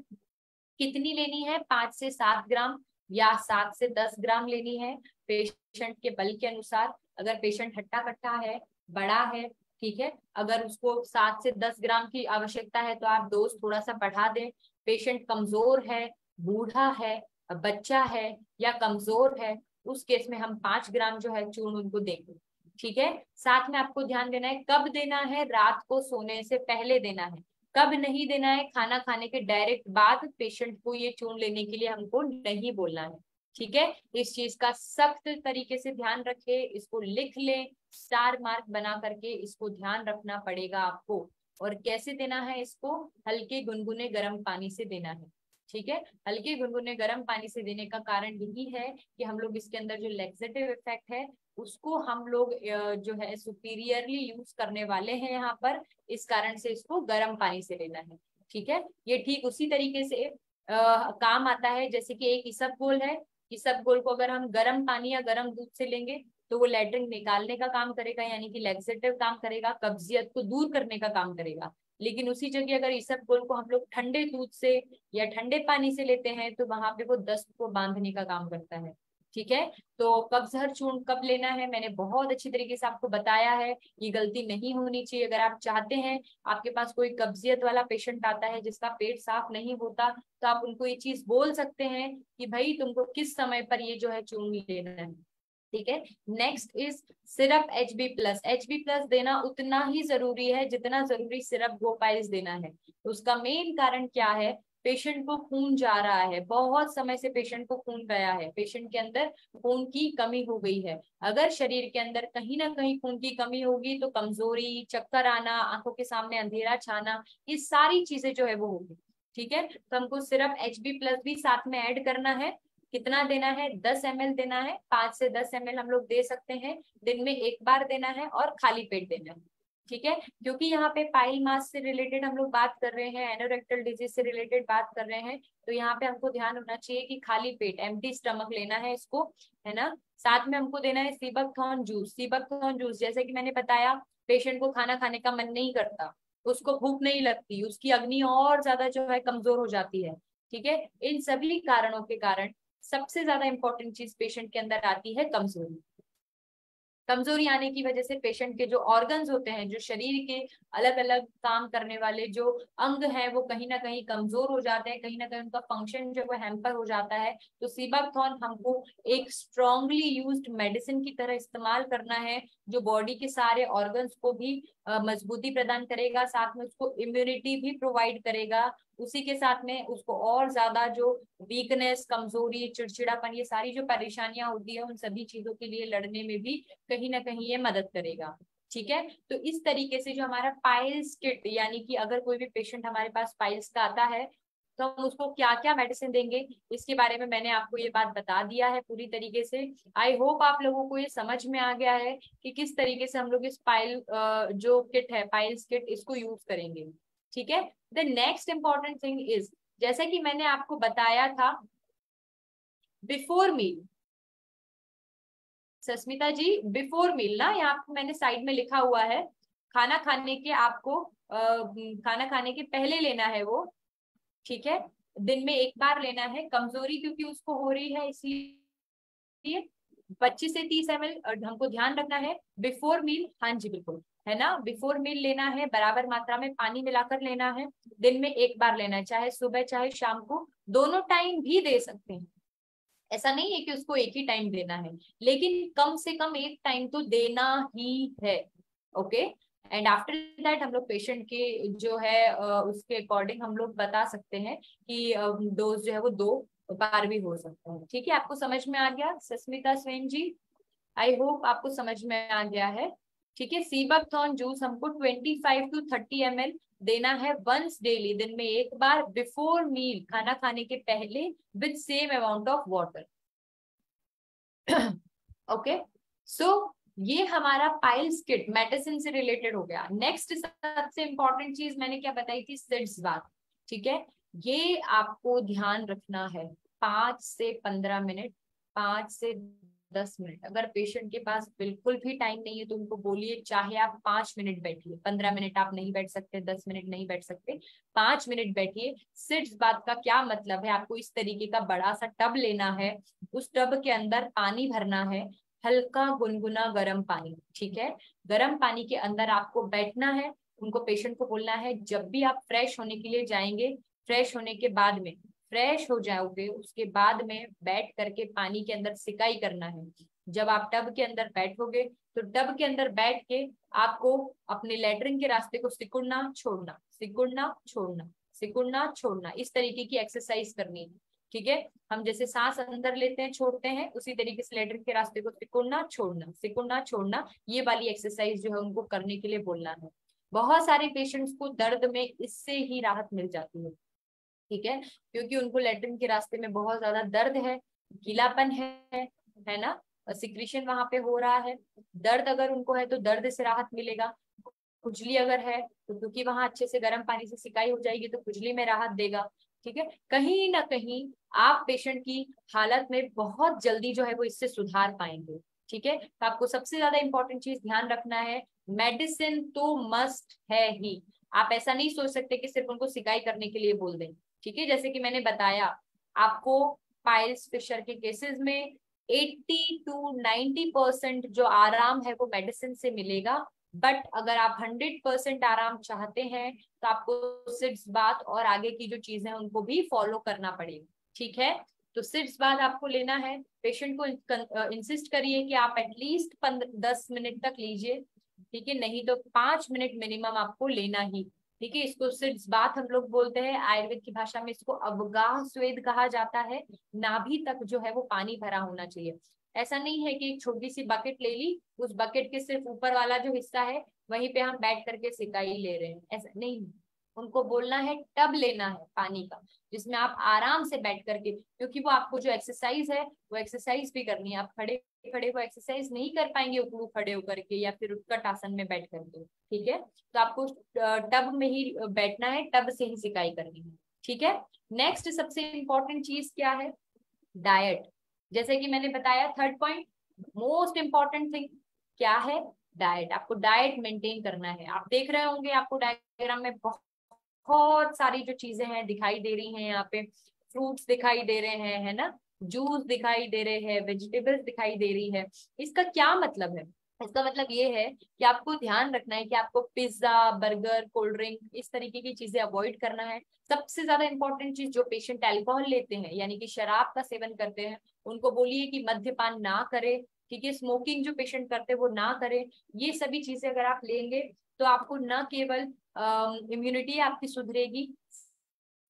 कितनी लेनी है, 5 से 7 ग्राम या 7 से 10 ग्राम लेनी है पेशेंट के बल के अनुसार। अगर पेशेंट हट्टा कट्टा है, बड़ा है, ठीक है, अगर उसको 7 से 10 ग्राम की आवश्यकता है तो आप डोज थोड़ा सा बढ़ा दें। पेशेंट कमजोर है, बूढ़ा है, बच्चा है या कमजोर है, उस केस में हम 5 ग्राम जो है चूर्ण उनको देंगे। ठीक है, साथ में आपको ध्यान देना है कब देना है, रात को सोने से पहले देना है। कब नहीं देना है, खाना खाने के डायरेक्ट बाद पेशेंट को ये चूर्ण लेने के लिए हमको नहीं बोलना है। ठीक है, इस चीज का सख्त तरीके से ध्यान रखे, इसको लिख ले, स्टार मार्क बना करके इसको ध्यान रखना पड़ेगा आपको। और कैसे देना है इसको, हल्के गुनगुने गर्म पानी से देना है। ठीक है, हल्के गुनगुने गर्म पानी से देने का कारण यही है कि हम लोग इसके अंदर जो लैक्सेटिव इफेक्ट है उसको हम लोग जो है सुपीरियरली यूज करने वाले हैं यहाँ पर, इस कारण से इसको गर्म पानी से लेना है। ठीक है, ये ठीक उसी तरीके से काम आता है जैसे कि एक इसबगोल है। इसबगोल को अगर हम गर्म पानी या गर्म दूध से लेंगे तो वो लैट्रिन निकालने का काम करेगा, यानी कि लैक्सेटिव काम करेगा, कब्जियत को दूर करने का काम करेगा। लेकिन उसी जगह अगर इसबगोल को हम लोग ठंडे दूध से या ठंडे पानी से लेते हैं तो वहां पे वो दस्त को बांधने का काम करता है। ठीक है, तो कब्ज हर चूर्ण कब लेना है मैंने बहुत अच्छी तरीके से आपको बताया है, ये गलती नहीं होनी चाहिए। अगर आप चाहते हैं, आपके पास कोई कब्जियत वाला पेशेंट आता है जिसका पेट साफ नहीं होता, तो आप उनको ये चीज बोल सकते हैं कि भाई तुमको किस समय पर ये जो है चूर्ण लेना है। ठीक है, next is syrup HB+। HB+ देना उतना ही जरूरी है जितना जरूरी सिरप गोपाइल्स देना है। उसका मेन कारण क्या है, पेशेंट को खून जा रहा है, बहुत समय से पेशेंट को खून गया है, पेशेंट के अंदर खून की कमी हो गई है। अगर शरीर के अंदर कहीं ना कहीं खून की कमी होगी तो कमजोरी, चक्कर आना, आंखों के सामने अंधेरा छाना, ये सारी चीजें जो है वो होगी। ठीक है, तो हमको सिर्फ HB+ भी साथ में ऐड करना है। कितना देना है, 10 ml देना है, 5 से 10 ml हम लोग दे सकते हैं, दिन में एक बार देना है और खाली पेट देना है। ठीक है, क्योंकि यहाँ पे पाइल मास से रिलेटेड हम लोग बात कर रहे हैं, एनोरेक्टल डिजीज से रिलेटेड बात कर रहे हैं, तो यहाँ पे हमको ध्यान होना चाहिए कि खाली पेट, एम्प्टी स्टमक लेना है इसको, है ना। साथ में हमको देना है सीबकथॉर्न जूस। सीबकथॉर्न जूस जैसे कि मैंने बताया, पेशेंट को खाना खाने का मन नहीं करता, उसको भूख नहीं लगती, उसकी अग्नि और ज्यादा जो है कमजोर हो जाती है। ठीक है, इन सभी कारणों के कारण सबसे ज्यादा इंपॉर्टेंट चीज पेशेंट के अंदर आती है कमजोरी। कमजोरी आने की वजह से पेशेंट के जो ऑर्गन्स होते हैं, जो शरीर के अलग अलग काम करने वाले जो अंग हैं, वो कहीं ना कहीं कमजोर हो जाते हैं, कहीं ना कहीं उनका फंक्शन जो है हैम्पर हो जाता है। तो सीबकथॉर्न हमको एक स्ट्रांगली यूज्ड मेडिसिन की तरह इस्तेमाल करना है, जो बॉडी के सारे ऑर्गन्स को भी मजबूती प्रदान करेगा, साथ में उसको इम्यूनिटी भी प्रोवाइड करेगा, उसी के साथ में उसको और ज्यादा जो वीकनेस, कमजोरी, चिड़चिड़ापन, ये सारी जो परेशानियां होती है उन सभी चीजों के लिए लड़ने में भी कहीं ना कहीं ये मदद करेगा। ठीक है, तो इस तरीके से जो हमारा पाइल्स किट, यानी कि अगर कोई भी पेशेंट हमारे पास पाइल्स का आता है तो हम उसको क्या क्या मेडिसिन देंगे, इसके बारे में मैंने आपको ये बात बता दिया है पूरी तरीके से। आई होप आप लोगों को ये समझ में आ गया है कि किस तरीके से हम लोग इस पाइल जो किट है, पाइल्स किट, इसको यूज करेंगे। ठीक है, the next important thing is, जैसा कि मैंने आपको बताया था, बिफोर मील, सस्मिता जी, बिफोर मील ना, यहाँ पे मैंने साइड में लिखा हुआ है, खाना खाने के आपको खाना खाने के पहले लेना है वो। ठीक है, दिन में एक बार लेना है, कमजोरी क्योंकि उसको हो रही है इसलिए 25 से 30 ml हमको ध्यान रखना है बिफोर मील। हाँ जी बिल्कुल, है ना, बिफोर मील लेना है, बराबर मात्रा में पानी मिलाकर लेना है, दिन में एक बार लेना है, चाहे सुबह चाहे शाम को, दोनों टाइम भी दे सकते हैं, ऐसा नहीं है कि उसको एक ही टाइम देना है, लेकिन कम से कम एक टाइम तो देना ही है। ओके, एंड आफ्टर दैट हम लोग पेशेंट के जो है उसके अकॉर्डिंग हम लोग बता सकते हैं कि डोज जो है वो 2 बार भी हो सकता है। ठीक है, आपको समझ में आ गया सस्मिता स्वयं जी? आई होप आपको समझ में आ गया है। ठीक है, सीबकथॉर्न जूस हमको 25 to 30 ml देना है वंस डेली, दिन में एक बार, बिफोर मील, खाना खाने के पहले, with same amount of water. Okay, so ये हमारा पाइल्स किट मेडिसिन से रिलेटेड हो गया। नेक्स्ट सबसे इंपॉर्टेंट चीज मैंने क्या बताई थी, सिड्स बात। ठीक है, ये आपको ध्यान रखना है, 5 से 15 मिनट, 5 से 10 मिनट। अगर पेशेंट के पास बिल्कुल भी टाइम नहीं है तो उनको बोलिए चाहे आप 5 मिनट बैठिए, 15 मिनट आप नहीं बैठ सकते, 10 मिनट नहीं बैठ सकते, 5 मिनट बैठिए। सिर्फ बात का क्या मतलब है, आपको इस तरीके का बड़ा सा टब लेना है, उस टब के अंदर पानी भरना है, हल्का गुनगुना गर्म पानी, ठीक है। गर्म पानी के अंदर आपको बैठना है। उनको, पेशेंट को बोलना है जब भी आप फ्रेश होने के लिए जाएंगे, फ्रेश होने के बाद में, फ्रेश हो जाओगे उसके बाद में बैठ करके पानी के अंदर सिकाई करना है। जब आप टब के अंदर बैठोगे तो टब के अंदर बैठ के आपको अपने लेटरिन के रास्ते को सिकुड़ना छोड़ना, सिकुड़ना छोड़ना, सिकुड़ना छोड़ना, इस तरीके की एक्सरसाइज करनी है, ठीक है। हम जैसे सांस अंदर लेते हैं छोड़ते हैं, उसी तरीके से लेटरिन के रास्ते को सिकुड़ना छोड़ना, सिकुड़ना छोड़ना, ये वाली एक्सरसाइज जो है उनको करने के लिए बोलना है। बहुत सारे पेशेंट्स को दर्द में इससे ही राहत मिल जाती है, ठीक है, क्योंकि उनको लेटरिन के रास्ते में बहुत ज्यादा दर्द है, गीलापन है ना, सिक्रीशन वहां पे हो रहा है। दर्द अगर उनको है तो दर्द से राहत मिलेगा। खुजली अगर है तो क्योंकि वहां अच्छे से गर्म पानी से सिकाई हो जाएगी तो खुजली में राहत देगा, ठीक है। कहीं ना कहीं आप पेशेंट की हालत में बहुत जल्दी जो है वो इससे सुधार पाएंगे, ठीक है। तो आपको सबसे ज्यादा इंपॉर्टेंट चीज ध्यान रखना है, मेडिसिन तो मस्ट है ही। आप ऐसा नहीं सोच सकते कि सिर्फ उनको सिकाई करने के लिए बोल दें, ठीक है। जैसे कि मैंने बताया आपको, पाइल्स फिशर के केसेस में 80 to 90% जो आराम है वो मेडिसिन से मिलेगा। बट अगर आप 100% आराम चाहते हैं तो आपको सिर्फ बात और आगे की जो चीजें हैं उनको भी फॉलो करना पड़ेगा, ठीक है। तो सिर्फ बात आपको लेना है, पेशेंट को इंसिस्ट करिए कि आप एटलीस्ट 10 मिनट तक लीजिए, ठीक है, नहीं तो 5 मिनट मिनिमम आपको लेना ही, ठीक है। इसको सिर्फ बात हम लोग बोलते हैं, आयुर्वेद की भाषा में इसको अवगाह स्वेद कहा जाता है। नाभि तक जो है वो पानी भरा होना चाहिए। ऐसा नहीं है कि एक छोटी सी बकेट ले ली, उस बकेट के सिर्फ ऊपर वाला जो हिस्सा है वहीं पे हम बैठ करके सिकाई ले रहे हैं, ऐसा नहीं। उनको बोलना है टब लेना है पानी का, जिसमें आप आराम से बैठ करके, क्योंकि वो आपको जो एक्सरसाइज है वो एक्सरसाइज भी करनी है। आप खड़े खड़े वो एक्सरसाइज नहीं कर पाएंगे उकड़ू खड़े होकर के या फिर उत्कट आसन में बैठ करके, ठीक है। तो आपको टब में ही बैठना है, टब से ही सिकाई करनी है, ठीक है। नेक्स्ट सबसे इंपॉर्टेंट चीज क्या है, डाइट। जैसे कि मैंने बताया, third point, most important thing क्या है, डाइट। आपको डाइट मेंटेन करना है। आप देख रहे होंगे आपको डायग्राम में बहुत सारी जो चीजें हैं दिखाई दे रही हैं, यहाँ पे फ्रूट्स दिखाई दे रहे हैं, है ना, जूस दिखाई दे रहे हैं, वेजिटेबल्स दिखाई दे रही है। इसका क्या मतलब है, इसका मतलब ये है कि आपको ध्यान रखना है कि आपको पिज्जा, बर्गर, कोल्ड ड्रिंक इस तरीके की चीजें अवॉइड करना है। सबसे ज्यादा इंपॉर्टेंट चीज, जो पेशेंट अल्कोहल लेते हैं यानी कि शराब का सेवन करते हैं, उनको बोलिए कि मद्यपान ना करे, ठीक है। स्मोकिंग जो पेशेंट करते हैं वो ना करे। ये सभी चीजें अगर आप लेंगे तो आपको न केवल इम्यूनिटी आपकी सुधरेगी,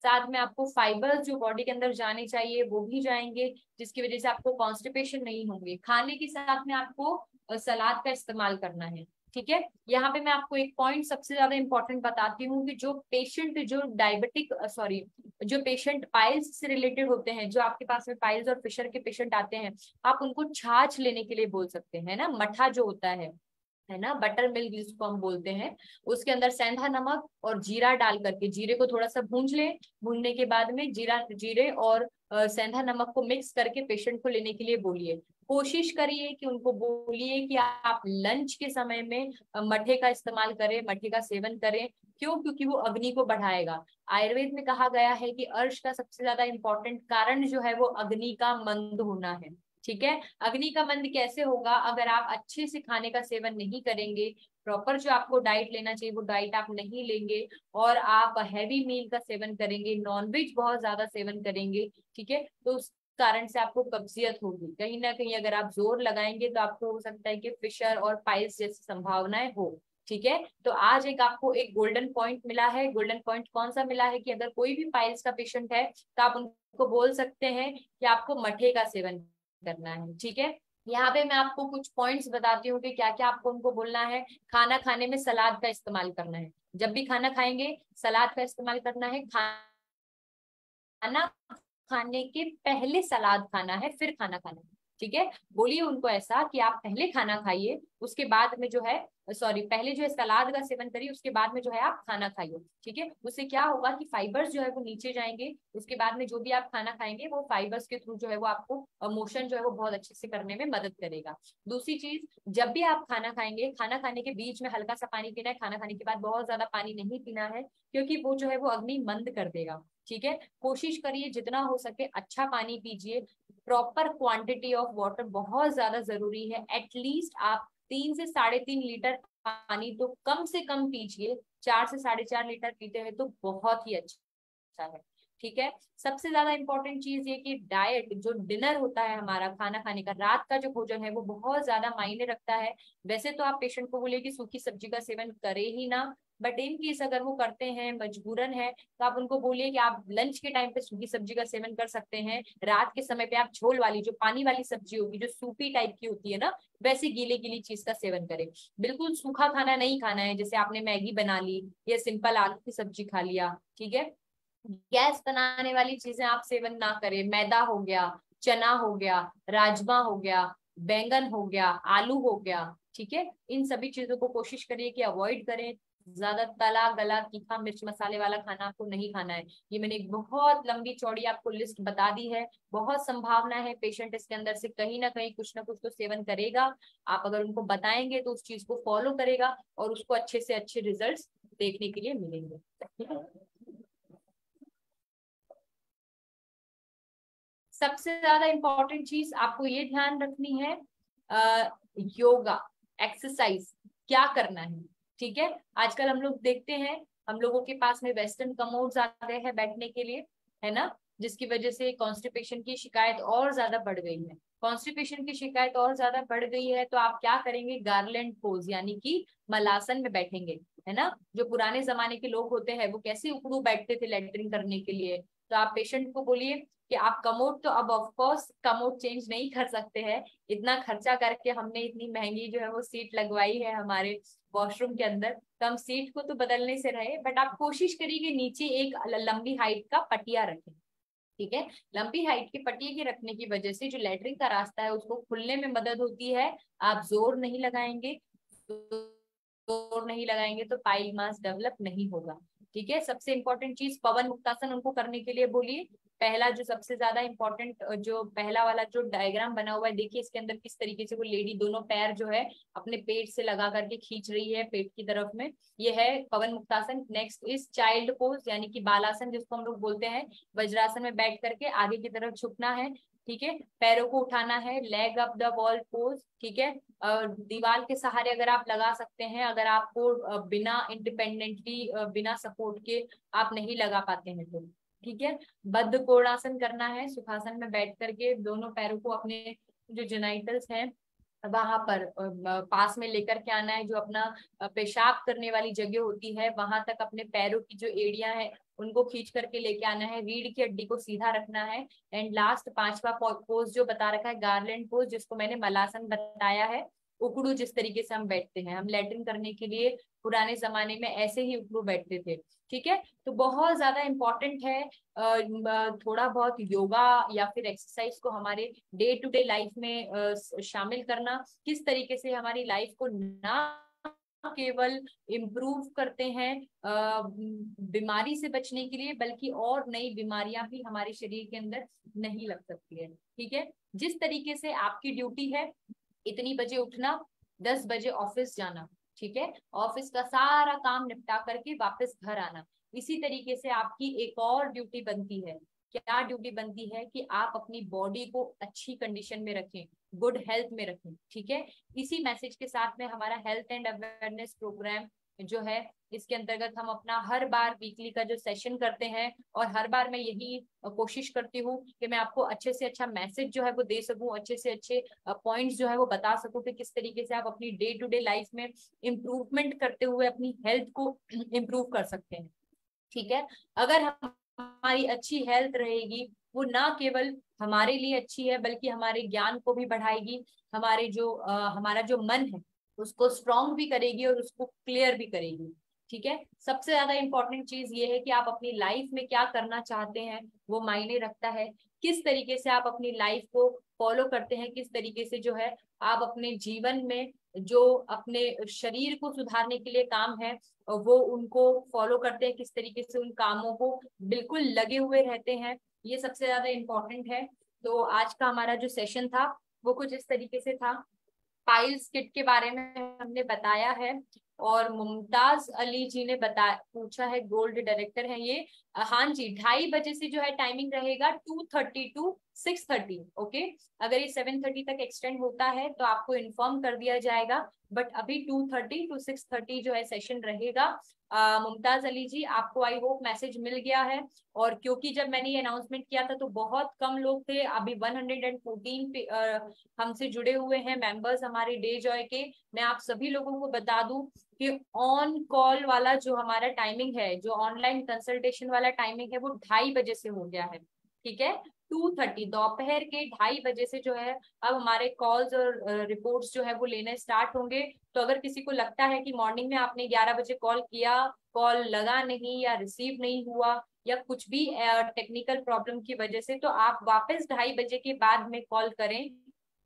साथ में आपको फाइबर्स जो बॉडी के अंदर जाने चाहिए वो भी जाएंगे, जिसकी वजह से आपको कॉन्स्टिपेशन नहीं होंगे। खाने के साथ में आपको सलाद का इस्तेमाल करना है, ठीक है। यहाँ पे मैं आपको एक पॉइंट सबसे ज्यादा इंपॉर्टेंट बताती हूँ कि जो पेशेंट जो डायबिटिक सॉरी जो पेशेंट पाइल्स से रिलेटेड होते हैं, जो आपके पास में पाइल्स और फिशर के पेशेंट आते हैं, आप उनको छाछ लेने के लिए बोल सकते हैं ना, मठा जो होता है ना, बटर मिल्क जिसको हम बोलते हैं, उसके अंदर सेंधा नमक और जीरा डाल करके, जीरे को थोड़ा सा भूंज ले, भूनने के बाद में जीरे और सेंधा नमक को मिक्स करके पेशेंट को लेने के लिए बोलिए। कोशिश करिए कि उनको बोलिए कि आप लंच के समय में मठे का इस्तेमाल करें, मठे का सेवन करें। क्यों? क्योंकि वो अग्नि को बढ़ाएगा। आयुर्वेद में कहा गया है कि अर्श का सबसे ज्यादा इंपॉर्टेंट कारण जो है वो अग्नि का मंद होना है, ठीक है। अग्नि का मंद कैसे होगा? अगर आप अच्छे से खाने का सेवन नहीं करेंगे, प्रॉपर जो आपको डाइट लेना चाहिए वो डाइट आप नहीं लेंगे, और आप हैवी मील का सेवन करेंगे, नॉनवेज बहुत ज्यादा सेवन करेंगे, ठीक है, तो उस कारण से आपको कब्जियत होगी। कहीं ना कहीं अगर आप जोर लगाएंगे तो आपको हो सकता है कि फिशर और पाइल्स जैसी संभावनाएं हो, ठीक है। तो आज एक आपको एक गोल्डन पॉइंट मिला है। गोल्डन पॉइंट कौन सा मिला है कि अगर कोई भी पाइल्स का पेशेंट है तो आप उनको बोल सकते हैं कि आपको मठे का सेवन करना है, ठीक है। यहाँ पे मैं आपको कुछ पॉइंट्स बताती हूँ कि क्या क्या आपको उनको बोलना है। खाना खाने में सलाद का इस्तेमाल करना है, जब भी खाना खाएंगे सलाद का इस्तेमाल करना है। खाना खाने के पहले सलाद खाना है, फिर खाना खाना है, ठीक है। बोलिए उनको ऐसा कि आप पहले खाना खाइए, उसके बाद में जो है सॉरी पहले जो है सलाद का सेवन करिए, उसके बाद में जो है आप खाना खाइए। ठीक है, उससे क्या होगा कि फाइबर्स जो है वो नीचे जाएंगे, उसके बाद में जो भी आप खाना खाएंगे वो फाइबर्स के थ्रू जो है वो आपको मोशन जो है वो बहुत अच्छे से करने में मदद करेगा। दूसरी चीज, जब भी आप खाना खाएंगे, खाना खाने के बीच में हल्का सा पानी पीना है, खाना खाने के बाद बहुत ज्यादा पानी नहीं पीना है, क्योंकि वो जो है वो अग्नि मंद कर देगा। ठीक है, कोशिश करिए जितना हो सके अच्छा पानी पीजिए, प्रॉपर क्वांटिटी ऑफ वाटर बहुत ज्यादा जरूरी है। एटलीस्ट आप 3 से 3.5 लीटर पानी तो कम से कम पीजिए, 4 से 4.5 लीटर पीते हैं तो बहुत ही अच्छा है। ठीक है, सबसे ज्यादा इंपॉर्टेंट चीज ये कि डाइट जो डिनर होता है हमारा, खाना खाने का रात का जो भोजन है वो बहुत ज्यादा मायने रखता है। वैसे तो आप पेशेंट को बोले कि सूखी सब्जी का सेवन करे ही ना, बट इन केस अगर वो करते हैं, मजबूरन है, तो आप उनको बोलिए कि आप लंच के टाइम पे सूखी सब्जी का सेवन कर सकते हैं। रात के समय पे आप झोल वाली जो पानी वाली सब्जी होगी, जो सूपी टाइप की होती है ना, वैसे गीले गीली चीज का सेवन करें। बिल्कुल सूखा खाना नहीं खाना है, जैसे आपने मैगी बना ली या सिंपल आलू की सब्जी खा लिया। ठीक है, गैस बनाने वाली चीजें आप सेवन ना करें। मैदा हो गया, चना हो गया, राजमा हो गया, बैंगन हो गया, आलू हो गया। ठीक है, इन सभी चीजों को कोशिश करिए कि अवॉइड करें। ज्यादा तला गला तीखा मिर्च मसाले वाला खाना आपको नहीं खाना है। ये मैंने एक बहुत लंबी चौड़ी आपको लिस्ट बता दी है। बहुत संभावना है पेशेंट इसके अंदर से कहीं ना कुछ तो सेवन करेगा। आप अगर उनको बताएंगे तो उस चीज को फॉलो करेगा और उसको अच्छे से अच्छे रिजल्ट्स देखने के लिए मिलेंगे। ठीक है, सबसे ज्यादा इंपॉर्टेंट चीज आपको ये ध्यान रखनी है, योगा एक्सरसाइज क्या करना है। ठीक है, आजकल हम लोग देखते हैं हम लोगों के पास में वेस्टर्न कमोड्स आ गए हैं बैठने के लिए, है ना, जिसकी वजह से कॉन्स्टिपेशन की शिकायत और ज्यादा बढ़ गई है। कॉन्स्टिपेशन की शिकायत और ज्यादा बढ़ गई है तो आप क्या करेंगे, गार्लैंड पोज यानी कि मलासन में बैठेंगे, है ना। जो पुराने जमाने के लोग होते हैं वो कैसे उकड़ू बैठते थे लेटरिन करने के लिए, तो आप पेशेंट को बोलिए कि आप कमोड, तो अब ऑफ कोर्स कमोड चेंज नहीं कर सकते हैं, इतना खर्चा करके हमने इतनी महंगी जो है वो सीट लगवाई है हमारे वॉशरूम के अंदर, तो हम सीट को तो बदलने से रहे, बट आप कोशिश करिए कि नीचे एक लंबी हाइट का पटिया रखें। ठीक है, लंबी हाइट के पटिए के रखने की वजह से जो लेटरिन का रास्ता है उसको खुलने में मदद होती है। आप जोर नहीं लगाएंगे, जोर नहीं लगाएंगे तो पाइल मास डेवलप नहीं होगा। ठीक है, सबसे इंपॉर्टेंट चीज पवन मुक्तासन उनको करने के लिए बोलिए। पहला जो सबसे ज्यादा इंपॉर्टेंट जो पहला वाला जो डायग्राम बना हुआ है, देखिए इसके अंदर किस तरीके से वो लेडी दोनों पैर जो है अपने पेट से लगा करके खींच रही है पेट की तरफ में, ये है Pawan Muktasana. Next is child pose यानी कि बालासन जिसको हम लोग बोलते हैं, वज्रासन में बैठ करके आगे की तरफ झुकना है। ठीक है, पैरों को उठाना है, leg up the wall pose. ठीक है, दीवार के सहारे अगर आप लगा सकते हैं, अगर आपको बिना इंडिपेंडेंटली बिना सपोर्ट के आप नहीं लगा पाते हैं तो ठीक है, बद्ध कोणासन करना है, सुखासन में बैठ करके दोनों पैरों को अपने जो जेनाइटल्स हैं वहां पर पास में लेकर के आना है। जो अपना पेशाब करने वाली जगह होती है वहां तक अपने पैरों की जो एड़ियां हैं उनको खींच करके लेके आना है, रीढ़ की हड्डी को सीधा रखना है। एंड लास्ट पांचवा पोज जो बता रखा है गार्लैंड पोज, जिसको मैंने मलासन बताया है। उकड़ू जिस तरीके से हम बैठते हैं, हम लैट्रिन करने के लिए पुराने जमाने में ऐसे ही उकड़ू बैठते थे। ठीक है, तो बहुत ज्यादा इंपॉर्टेंट है थोड़ा बहुत योगा या फिर एक्सरसाइज को हमारे डे टू डे लाइफ में शामिल करना। किस तरीके से हमारी लाइफ को ना केवल इम्प्रूव करते हैं बीमारी से बचने के लिए, बल्कि और नई बीमारियां भी हमारे शरीर के अंदर नहीं लग सकती है। ठीक है, जिस तरीके से आपकी ड्यूटी है इतनी बजे उठना, 10 बजे ऑफिस जाना, ठीक है, ऑफिस का सारा काम निपटा करके वापस घर आना, इसी तरीके से आपकी एक और ड्यूटी बनती है। क्या ड्यूटी बनती है कि आप अपनी बॉडी को अच्छी कंडीशन में रखें, गुड हेल्थ में रखें। ठीक है, इसी मैसेज के साथ में हमारा हेल्थ एंड अवेयरनेस प्रोग्राम जो है, इसके अंतर्गत हम अपना हर बार वीकली का जो सेशन करते हैं, और हर बार मैं यही कोशिश करती हूँ कि मैं आपको अच्छे से अच्छा मैसेज जो है वो दे सकूं, अच्छे से अच्छे पॉइंट्स जो है वो बता सकूं कि किस तरीके से आप अपनी डे टू डे लाइफ में इम्प्रूवमेंट करते हुए अपनी हेल्थ को इम्प्रूव कर सकते हैं। ठीक है, अगर हमारी अच्छी हेल्थ रहेगी, वो ना केवल हमारे लिए अच्छी है बल्कि हमारे ज्ञान को भी बढ़ाएगी, हमारे जो हमारा जो मन है उसको स्ट्रॉन्ग भी करेगी और उसको क्लियर भी करेगी। ठीक है, सबसे ज्यादा इंपॉर्टेंट चीज ये है कि आप अपनी लाइफ में क्या करना चाहते हैं वो मायने रखता है। किस तरीके से आप अपनी लाइफ को फॉलो करते हैं, किस तरीके से जो है आप अपने जीवन में जो अपने शरीर को सुधारने के लिए काम है वो उनको फॉलो करते हैं, किस तरीके से उन कामों को बिल्कुल लगे हुए रहते हैं, ये सबसे ज्यादा इम्पोर्टेंट है। तो आज का हमारा जो सेशन था वो कुछ इस तरीके से था। पाइल्स किट के बारे में हमने बताया है, और मुमताज अली जी ने पूछा है, गोल्ड डायरेक्टर है ये। हाँ जी, 2:30 बजे से जो है टाइमिंग रहेगा 2:30 to 6:30। ओके, अगर ये 7:30 तक एक्सटेंड होता है तो आपको इन्फॉर्म कर दिया जाएगा, बट अभी 2:30 to 6:30 जो है सेशन रहेगा। मुमताज अली जी, आपको आई होप मैसेज मिल गया है। और क्योंकि जब मैंने ये अनाउंसमेंट किया था तो बहुत कम लोग थे, अभी 114 हमसे जुड़े हुए हैं मेंबर्स हमारे डे जॉय के। मैं आप सभी लोगों को बता दूं कि ऑन कॉल वाला जो हमारा टाइमिंग है, जो ऑनलाइन कंसल्टेशन वाला टाइमिंग है, वो 2:30 से हो गया है। ठीक है, 2:30 दोपहर के 2:30 से जो है अब हमारे कॉल्स और रिपोर्ट्स जो है वो लेने स्टार्ट होंगे। तो अगर किसी को लगता है कि मॉर्निंग में आपने 11 बजे कॉल किया, कॉल लगा नहीं या रिसीव नहीं हुआ या कुछ भी टेक्निकल प्रॉब्लम की वजह से, तो आप वापस 2:30 के बाद में कॉल करें।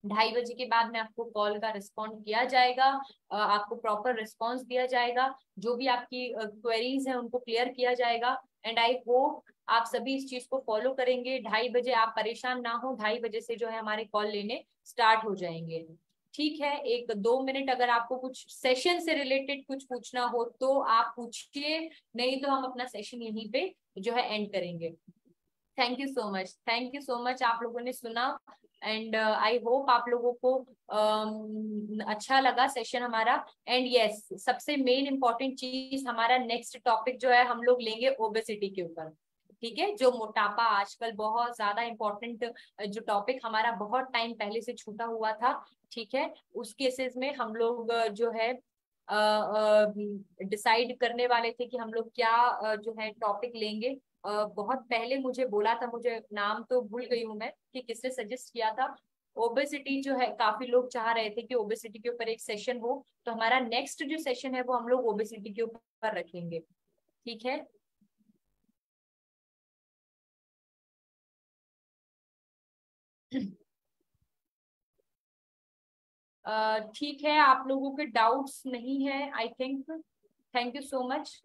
2:30 के बाद में आपको कॉल का रिस्पॉन्ड किया जाएगा, आपको प्रॉपर रिस्पॉन्स दिया जाएगा, जो भी आपकी क्वेरीज है उनको क्लियर किया जाएगा। एंड आई होप आप सभी इस चीज को फॉलो करेंगे। 2:30 आप परेशान ना हो, 2:30 से जो है हमारे कॉल लेने स्टार्ट हो जाएंगे। ठीक है, 1-2 मिनट अगर आपको कुछ सेशन से रिलेटेड कुछ पूछना हो तो आप पूछिए, नहीं तो हम अपना सेशन यहीं पे जो है एंड करेंगे। Thank you so much, thank you so much, आप लोगों ने सुना। एंड आई होप आप लोगों को अच्छा लगा सेशन हमारा। एंड यस, सबसे मेन इंपॉर्टेंट चीज, हमारा नेक्स्ट टॉपिक जो है हम लोग लेंगे ओबेसिटी के ऊपर। ठीक है, जो मोटापा आजकल बहुत ज्यादा इम्पोर्टेंट जो टॉपिक हमारा बहुत टाइम पहले से छूटा हुआ था। ठीक है, उस केसेस में हम लोग जो है डिसाइड करने वाले थे कि हम लोग क्या जो है टॉपिक लेंगे। बहुत पहले मुझे बोला था, मुझे नाम तो भूल गई हूँ मैं कि किसने सजेस्ट किया था। ओबेसिटी जो है, काफी लोग चाह रहे थे कि ओबेसिटी के ऊपर एक सेशन हो, तो हमारा नेक्स्ट जो सेशन है वो हम लोग ओबेसिटी के ऊपर रखेंगे। ठीक है, ठीक है, आप लोगों के डाउट्स नहीं है I think. Thank you so much.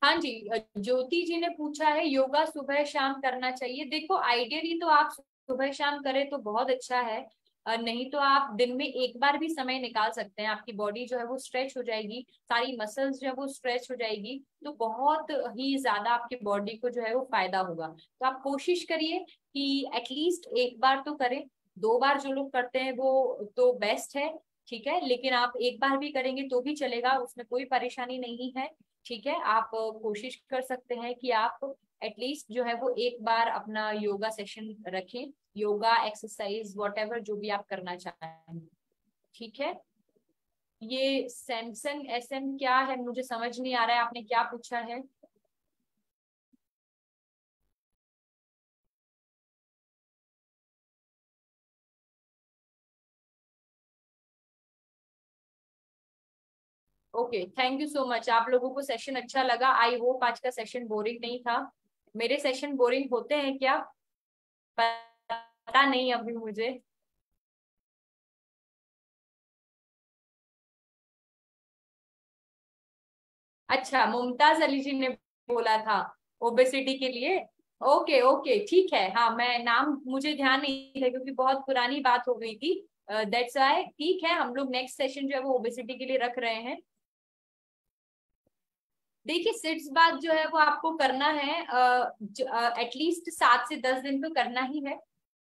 हाँ जी, ज्योति जी ने पूछा है योगा सुबह शाम करना चाहिए। देखो, आइडियली तो आप सुबह शाम करें तो बहुत अच्छा है, नहीं तो आप दिन में एक बार भी समय निकाल सकते हैं। आपकी बॉडी जो है वो स्ट्रेच हो जाएगी, सारी मसल्स जो है वो स्ट्रेच हो जाएगी, तो बहुत ही ज्यादा आपकी बॉडी को जो है वो फायदा होगा। तो आप कोशिश करिए कि एटलीस्ट एक बार तो करें। 2 बार जो लोग करते हैं वो तो बेस्ट है। ठीक है, लेकिन आप एक बार भी करेंगे तो भी चलेगा, उसमें कोई परेशानी नहीं है। ठीक है, आप कोशिश कर सकते हैं कि आप एटलीस्ट जो है वो एक बार अपना योगा सेशन रखें, योगा एक्सरसाइज वॉट जो भी आप करना चाहें। ठीक है, ये सैमसंग SM क्या है, मुझे समझ नहीं आ रहा है, आपने क्या पूछा है। Okay, thank you so much, आप लोगों को सेशन अच्छा लगा। आई होप आज का सेशन बोरिंग नहीं था। मेरे सेशन बोरिंग होते हैं क्या, पता नहीं अभी मुझे। अच्छा, मुमताज अली जी ने बोला था ओबेसिटी के लिए। ओके ओके, ठीक है, हाँ, मैं नाम मुझे ध्यान नहीं था क्योंकि बहुत पुरानी बात हो गई थी। That's why. ठीक है, हम लोग नेक्स्ट सेशन जो है वो ओबेसिटी के लिए रख रहे हैं। देखिए, सिट्स बात जो है वो आपको करना है, एटलीस्ट 7 से 10 दिन तो करना ही है।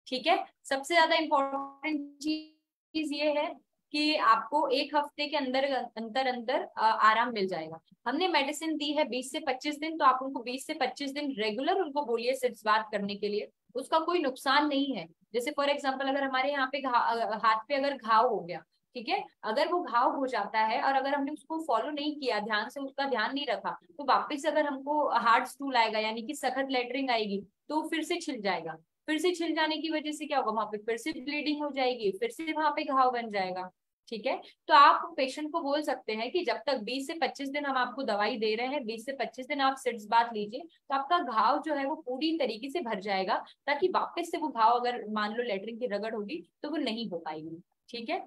ठीक है, सबसे ज्यादा इम्पोर्टेंट चीज ये है कि आपको एक हफ्ते के अंदर अंदर अंदर आराम मिल जाएगा। हमने मेडिसिन दी है 20 से 25 दिन, तो आप उनको 20 से 25 दिन रेगुलर उनको बोलिए सिट्स बात करने के लिए। उसका कोई नुकसान नहीं है। जैसे फॉर एग्जाम्पल, अगर हमारे यहाँ पे हाथ पे अगर घाव हो गया, ठीक है, अगर वो घाव हो जाता है और अगर हमने उसको फॉलो नहीं किया, ध्यान से उसका ध्यान नहीं रखा, तो वापस अगर हमको हार्ड स्टूल आएगा यानी कि सखत लेटरिंग आएगी, तो फिर से छिल जाएगा। फिर से छिल जाने की वजह से क्या होगा, वहां पे फिर से ब्लीडिंग हो जाएगी, फिर से वहां पे घाव बन जाएगा। ठीक है। तो आप पेशेंट को बोल सकते हैं कि जब तक 20 से 25 दिन हम आपको दवाई दे रहे हैं, 20 से 25 दिन आप सिट्स बाथ लीजिए, तो आपका घाव जो है वो पूरी तरीके से भर जाएगा, ताकि वापस से वो घाव अगर मान लो लेटरिन की रगड़ होगी तो वो नहीं हो पाएगी। ठीक है,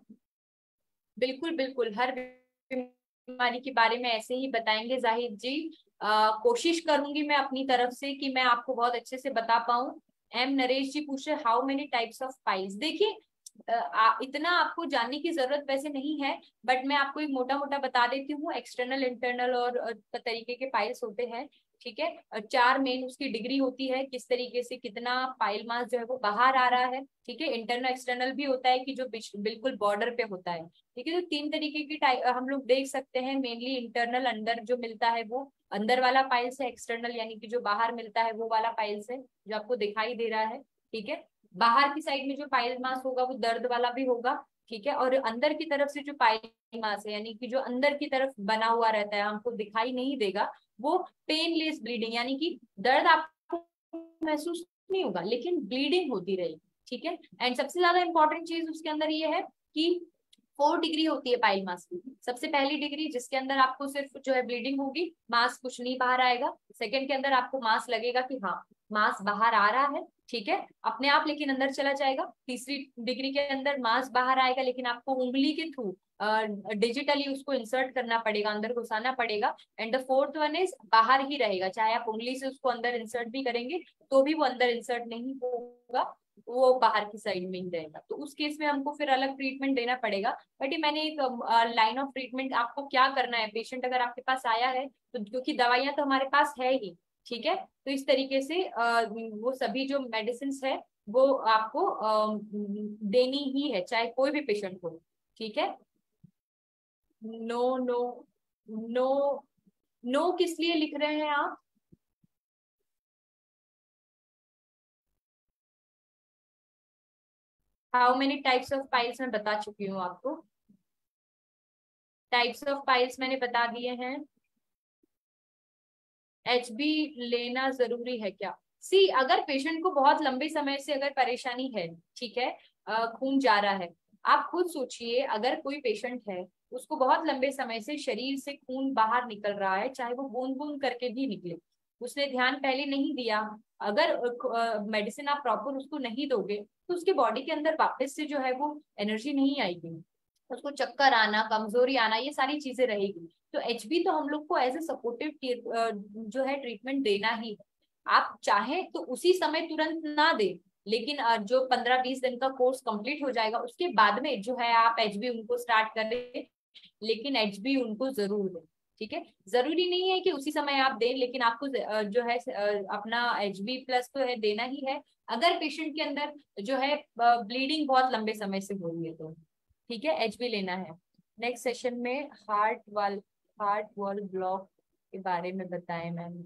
बिल्कुल बिल्कुल, हर बीमारी के बारे में ऐसे ही बताएंगे जाहिद जी। कोशिश करूंगी मैं अपनी तरफ से कि मैं आपको बहुत अच्छे से बता पाऊं। एम नरेश जी पूछ रहे how many types of piles. देखिए इतना आपको जानने की जरूरत वैसे नहीं है, बट मैं आपको एक मोटा मोटा बता देती हूँ। एक्सटर्नल, इंटरनल और तरीके के पाइल्स होते हैं। ठीक है, 4 मेन उसकी डिग्री होती है, किस तरीके से कितना पाइल मास जो है वो बाहर आ रहा है। ठीक है, इंटरनल एक्सटर्नल भी होता है कि जो बिल्कुल बॉर्डर पे होता है। ठीक है, तो 3 तरीके की हम लोग देख सकते हैं। मेनली इंटरनल, अंदर जो मिलता है वो अंदर वाला पाइल्स है। एक्सटर्नल यानी कि जो बाहर मिलता है वो वाला पाइल्स है, जो आपको दिखाई दे रहा है। ठीक है, बाहर की साइड में जो पाइल मास होगा वो दर्द वाला भी होगा। ठीक है, और अंदर की तरफ से जो पाइल मास है, यानी कि जो अंदर की तरफ बना हुआ रहता है, हमको दिखाई नहीं देगा, वो पेनलेस ब्लीडिंग, यानी कि दर्द आपको महसूस नहीं होगा लेकिन ब्लीडिंग होती रहेगी। ठीक है, एंड सबसे ज्यादा इंपॉर्टेंट चीज उसके अंदर ये है कि 4 डिग्री होती है पाइल मास की। सबसे पहली डिग्री जिसके अंदर आपको सिर्फ जो है ब्लीडिंग होगी, मास कुछ नहीं बाहर आएगा। सेकंड के अंदर आपको मास लगेगा कि हाँ मास बाहर आ रहा है, ठीक है, अपने आप, लेकिन अंदर चला जाएगा। तीसरी डिग्री के अंदर मास बाहर आएगा, लेकिन आपको उंगली के थ्रू डिजिटली उसको इंसर्ट करना पड़ेगा, अंदर घुसाना पड़ेगा। And the fourth one is बाहर ही रहेगा, चाहे आप उंगली से उसको अंदर इंसर्ट भी करेंगे तो भी वो अंदर इंसर्ट नहीं होगा, वो बाहर की साइड में ही रहेगा। तो उस केस में हमको फिर अलग ट्रीटमेंट देना पड़ेगा। बट ये मैंने एक लाइन ऑफ ट्रीटमेंट, आपको क्या करना है, पेशेंट अगर आपके पास आया है तो, क्योंकि दवाइयां तो हमारे पास है ही, ठीक है, तो इस तरीके से वो सभी जो मेडिसिन है वो आपको देनी ही है, चाहे कोई भी पेशेंट हो। ठीक है, नो नो नो, नो किस लिए लिख रहे हैं आप? How many types of piles मैं बता चुकी हूँ आपको। टाइप्स ऑफ पाइल्स मैंने बता दिए हैं। एचबी लेना जरूरी है क्या? सी, अगर पेशेंट को बहुत लंबे समय से अगर परेशानी है, ठीक है, खून जा रहा है, आप खुद सोचिए अगर कोई पेशेंट है उसको बहुत लंबे समय से शरीर से खून बाहर निकल रहा है, चाहे वो बूंद बूंद करके भी निकले, उसने ध्यान पहले नहीं दिया, अगर मेडिसिन आप प्रॉपर उसको नहीं दोगे तो उसके बॉडी के अंदर वापस से जो है वो एनर्जी नहीं आएगी, उसको चक्कर आना, कमजोरी आना, ये सारी चीजें रहेगी। तो एचबी तो हम लोग को एज ए सपोर्टिव जो है ट्रीटमेंट देना ही है। आप चाहें तो उसी समय तुरंत ना दे, लेकिन जो 15-20 दिन का कोर्स कंप्लीट हो जाएगा उसके बाद में जो है आप एचबी उनको स्टार्ट करें, लेकिन एचबी उनको जरूर दें। ठीक है, जरूरी नहीं है कि उसी समय आप दें, लेकिन आपको जो है अपना एचबी प्लस तो है देना ही है, अगर पेशेंट के अंदर जो है ब्लीडिंग बहुत लंबे समय से हो रही है तो। ठीक है, एचबी लेना है। नेक्स्ट सेशन में हार्ट वॉल ब्लॉक के बारे में बताएं मैम।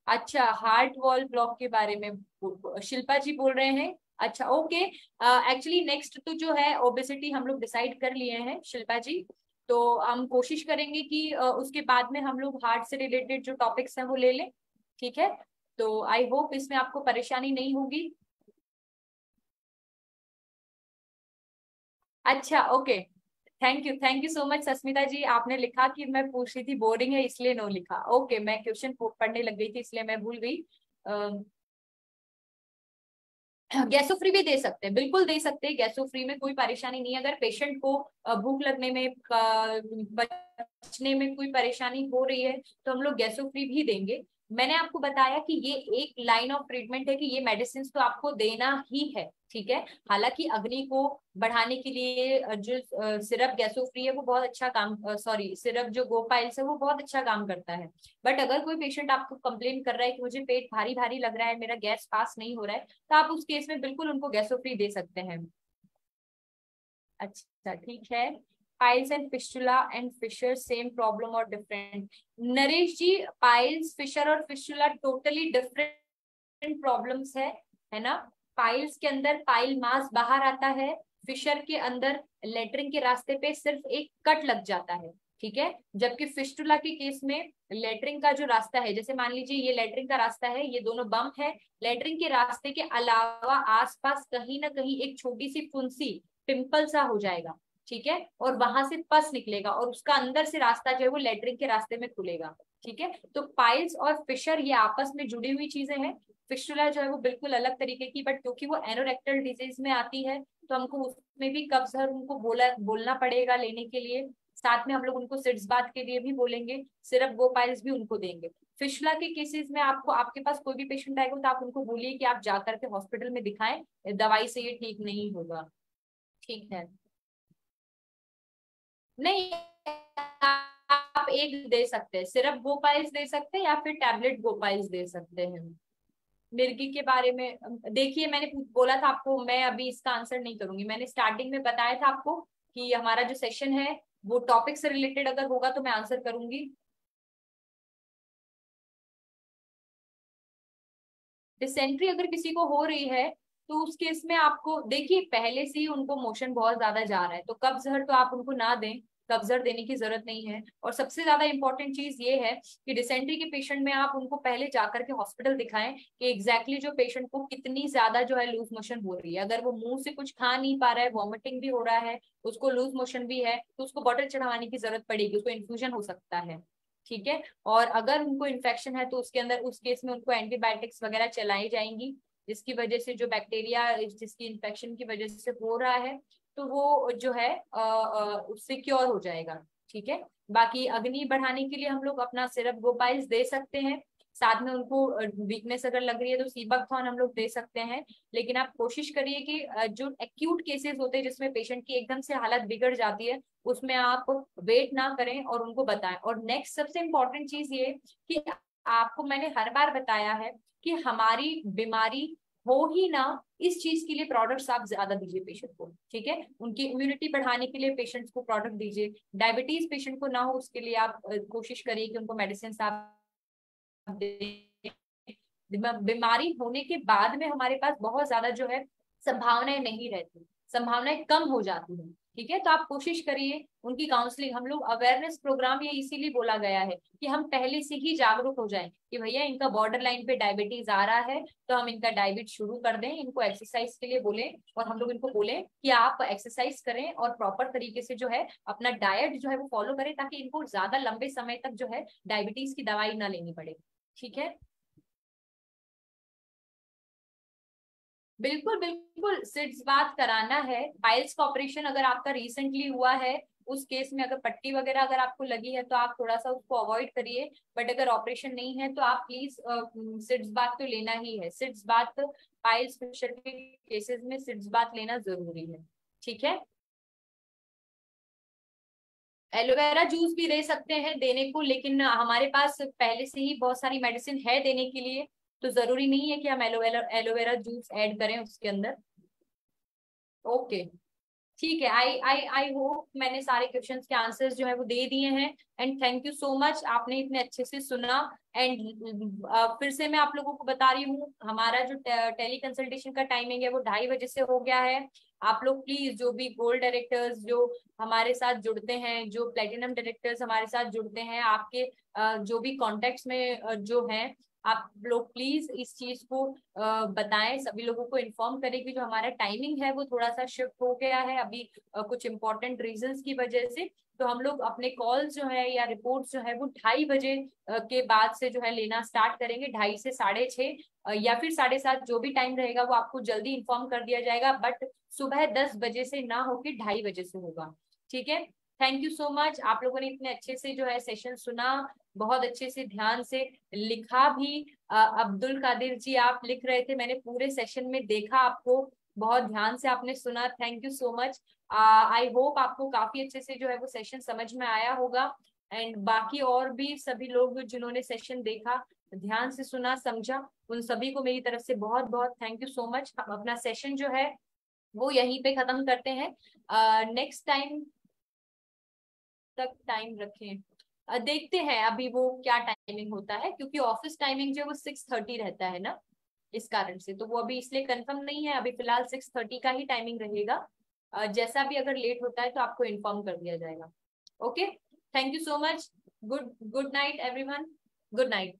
अच्छा, हार्ट वॉल ब्लॉक के बारे में शिल्पा जी बोल रहे हैं। अच्छा, ओके, एक्चुअली नेक्स्ट तो जो है ओबेसिटी हम लोग डिसाइड कर लिए हैं शिल्पा जी। तो हम कोशिश करेंगे कि उसके बाद में हम लोग हार्ट से रिलेटेड जो टॉपिक्स हैं वो ले लें। ठीक है, तो आई होप इसमें आपको परेशानी नहीं होगी। अच्छा, okay, thank you so much Sasmita ji, आपने लिखा कि मैं पूछ रही थी बोरिंग है इसलिए नो लिखा। ओके, मैं क्वेश्चन पढ़ने लग गई थी इसलिए मैं भूल गई। गैसो फ्री भी दे सकते हैं, बिल्कुल दे सकते हैं, गैसो फ्री में कोई परेशानी नहीं है। अगर पेशेंट को भूख लगने में, बचने में कोई परेशानी हो रही है तो हम लोग गैसो फ्री भी देंगे। मैंने आपको बताया कि ये एक लाइन ऑफ ट्रीटमेंट है कि ये मेडिसिन तो आपको देना ही है। ठीक है, हालांकि अग्नि को बढ़ाने के लिए जो सिरप गैसो फ्री है वो बहुत अच्छा काम, सॉरी, सिरप जो गोपाइल्स है वो बहुत अच्छा काम करता है। बट अगर कोई पेशेंट आपको कंप्लेन कर रहा है कि मुझे पेट भारी भारी लग रहा है, मेरा गैस पास नहीं हो रहा है, तो आप उस केस में बिल्कुल उनको गैसो फ्री दे सकते हैं। अच्छा, ठीक है। Piles and fistula and fissure same problem और different? Naresh ji, piles, fissure और फिस्टुला टोटली डिफरेंट प्रॉब्लम्स है ना। पाइल्स के अंदर पाइल मास बाहर आता है, फिशर के अंदर लेटरिन के रास्ते पे सिर्फ एक कट लग जाता है। ठीक है, जबकि फिस्टुला के केस में लेटरिन का जो रास्ता है, जैसे मान लीजिए ये लेटरिन का रास्ता है, ये दोनों बम्प है, लेटरिन के रास्ते के अलावा आसपास कहीं ना कहीं एक छोटी सी फुंसी, पिंपल सा हो जाएगा। ठीक है, और वहां से पस निकलेगा और उसका अंदर से रास्ता जो है वो लेटरिन के रास्ते में खुलेगा। ठीक है, तो पाइल्स और फिशर ये आपस में जुड़ी हुई चीजें हैं। फिस्टुला जो है वो बिल्कुल अलग तरीके की, बट क्योंकि वो एनोरेक्टल डिजीज में आती है तो हमको उसमें भी कब्ज हर उनको बोलना पड़ेगा लेने के लिए। साथ में हम लोग उनको सिड्स बात के लिए भी बोलेंगे, सिरप गोपाइल्स भी उनको देंगे। फिशुला के केसेस में आपको, आपके पास कोई भी पेशेंट आएगा तो आप उनको बोलिए कि आप जाकर के हॉस्पिटल में दिखाएं, दवाई से ये ठीक नहीं होगा। ठीक है, नहीं, आप एक दे सकते हैं, सिर्फ गोपाइल्स दे सकते हैं या फिर टैबलेट गोपाइल्स दे सकते हैं। मिर्गी के बारे में देखिए, मैंने बोला था आपको, मैं अभी इसका आंसर नहीं करूंगी। मैंने स्टार्टिंग में बताया था आपको कि हमारा जो सेशन है वो टॉपिक से रिलेटेड अगर होगा तो मैं आंसर करूंगी। डिसेंट्री अगर किसी को हो रही है तो उस केस में आपको देखिए, पहले से ही उनको मोशन बहुत ज्यादा जा रहा है तो कब्जहर तो आप उनको ना दें, कब्जहर देने की जरूरत नहीं है। और सबसे ज्यादा इंपॉर्टेंट चीज ये है कि डिसेंट्री के पेशेंट में आप उनको पहले जाकर के हॉस्पिटल दिखाएं कि एग्जैक्टली जो पेशेंट को कितनी ज्यादा जो है लूज मोशन हो रही है। अगर वो मुंह से कुछ खा नहीं पा रहा है, वॉमिटिंग भी हो रहा है, उसको लूज मोशन भी है, तो उसको बॉटल चढ़ाने की जरूरत पड़ेगी, उसको इन्फ्यूजन हो सकता है। ठीक है, और अगर उनको इन्फेक्शन है तो उसके अंदर उस केस में उनको एंटीबायोटिक्स वगैरह चलाई जाएंगी, जिसकी वजह से जो बैक्टीरिया जिसकी इन्फेक्शन की वजह से हो रहा है तो वो जो है उससे क्योर हो जाएगा। ठीक है, बाकी अग्नि बढ़ाने के लिए हम लोग अपना सिरप गोपाइल्स दे सकते हैं। साथ में उनको वीकनेस अगर लग रही है तो सीबकथॉर्न हम लोग दे सकते हैं। लेकिन आप कोशिश करिए कि जो एक्यूट केसेस होते हैं जिसमें पेशेंट की एकदम से हालत बिगड़ जाती है उसमें आप वेट ना करें और उनको बताएं। और नेक्स्ट सबसे इम्पोर्टेंट चीज ये कि आपको मैंने हर बार बताया है कि हमारी बीमारी हो ही ना, इस चीज के लिए प्रोडक्ट्स आप ज्यादा दीजिए पेशेंट को। ठीक है, उनकी इम्यूनिटी बढ़ाने के लिए पेशेंट्स को प्रोडक्ट दीजिए। डायबिटीज पेशेंट को ना हो उसके लिए आप कोशिश करिए कि उनको मेडिसिन आप दें। बीमारी होने के बाद में हमारे पास बहुत ज्यादा जो है संभावनाएं नहीं रहती, संभावनाएं कम हो जाती हैं। ठीक है, तो आप कोशिश करिए उनकी काउंसलिंग, हम लोग अवेयरनेस प्रोग्राम ये इसीलिए बोला गया है कि हम पहले से ही जागरूक हो जाएं कि भैया इनका बॉर्डर लाइन पे डायबिटीज आ रहा है तो हम इनका डाइट शुरू कर दें, इनको एक्सरसाइज के लिए बोलें और हम लोग इनको बोले कि आप एक्सरसाइज करें और प्रॉपर तरीके से जो है अपना डाइट जो है वो फॉलो करें ताकि इनको ज्यादा लंबे समय तक जो है डायबिटीज की दवाई ना लेनी पड़े। ठीक है, बिल्कुल बिल्कुल, सिड्स बात कराना है। पाइल्स का ऑपरेशन अगर आपका रिसेंटली हुआ है उस केस में अगर पट्टी वगैरह अगर आपको लगी है तो आप थोड़ा सा उसको अवॉइड करिए। बट अगर ऑपरेशन नहीं है तो आप प्लीज सिड्स बात तो लेना ही है। सिड्स बात पाइल्स फिशर के केसेस में सिड्स बात लेना जरूरी है। ठीक है, एलोवेरा जूस भी दे सकते हैं देने को, लेकिन हमारे पास पहले से ही बहुत सारी मेडिसिन है देने के लिए, तो जरूरी नहीं है कि हम एलोवेरा एलोवेरा जूस ऐड करें उसके अंदर। ओके, ठीक है, आई आई आई होप मैंने सारे क्वेश्चंस के आंसर्स जो है वो दे दिए हैं। And thank you so much, आपने इतने अच्छे से सुना। एंड फिर से मैं आप लोगों को बता रही हूँ हमारा जो टेली कंसल्टेशन का टाइमिंग है वो 2:30 बजे से हो गया है। आप लोग प्लीज जो भी गोल्ड डायरेक्टर्स जो हमारे साथ जुड़ते हैं, जो प्लेटिनम डायरेक्टर्स हमारे साथ जुड़ते हैं, आपके जो भी कॉन्टेक्ट्स में जो हैं, आप लोग प्लीज इस चीज को बताएं, सभी लोगों को इन्फॉर्म करें कि जो हमारा टाइमिंग है वो थोड़ा सा शिफ्ट हो गया है अभी कुछ इंपॉर्टेंट रीजंस की वजह से। तो हम लोग अपने कॉल्स जो है या रिपोर्ट्स जो है वो 2:30 बजे के बाद से जो है लेना स्टार्ट करेंगे, 2:30 से 6:30 या फिर 7:30 जो भी टाइम रहेगा वो आपको जल्दी इन्फॉर्म कर दिया जाएगा। बट सुबह 10 बजे से ना होकर 2:30 बजे से होगा। ठीक है, थैंक यू सो मच, आप लोगों ने इतने अच्छे से जो है सेशन सुना, बहुत अच्छे से ध्यान से लिखा भी। अब्दुल कादिर जी आप लिख रहे थे, मैंने पूरे सेशन में देखा आपको, बहुत ध्यान से आपने सुना, thank you so much. I hope आपको काफी अच्छे से जो है वो सेशन समझ में आया होगा। एंड बाकी और भी सभी लोग जिन्होंने सेशन देखा, ध्यान से सुना, समझा, उन सभी को मेरी तरफ से बहुत बहुत थैंक यू सो मच। हम अपना सेशन जो है वो यहीं पे खत्म करते हैं। नेक्स्ट टाइम तक टाइम रखें, देखते हैं अभी वो क्या टाइमिंग होता है, क्योंकि ऑफिस टाइमिंग जो है वो 6:30 रहता है ना, इस कारण से तो वो अभी इसलिए कंफर्म नहीं है। अभी फिलहाल 6:30 का ही टाइमिंग रहेगा। जैसा भी अगर लेट होता है तो आपको इन्फॉर्म कर दिया जाएगा। Okay, thank you so much, good good night everyone, good night.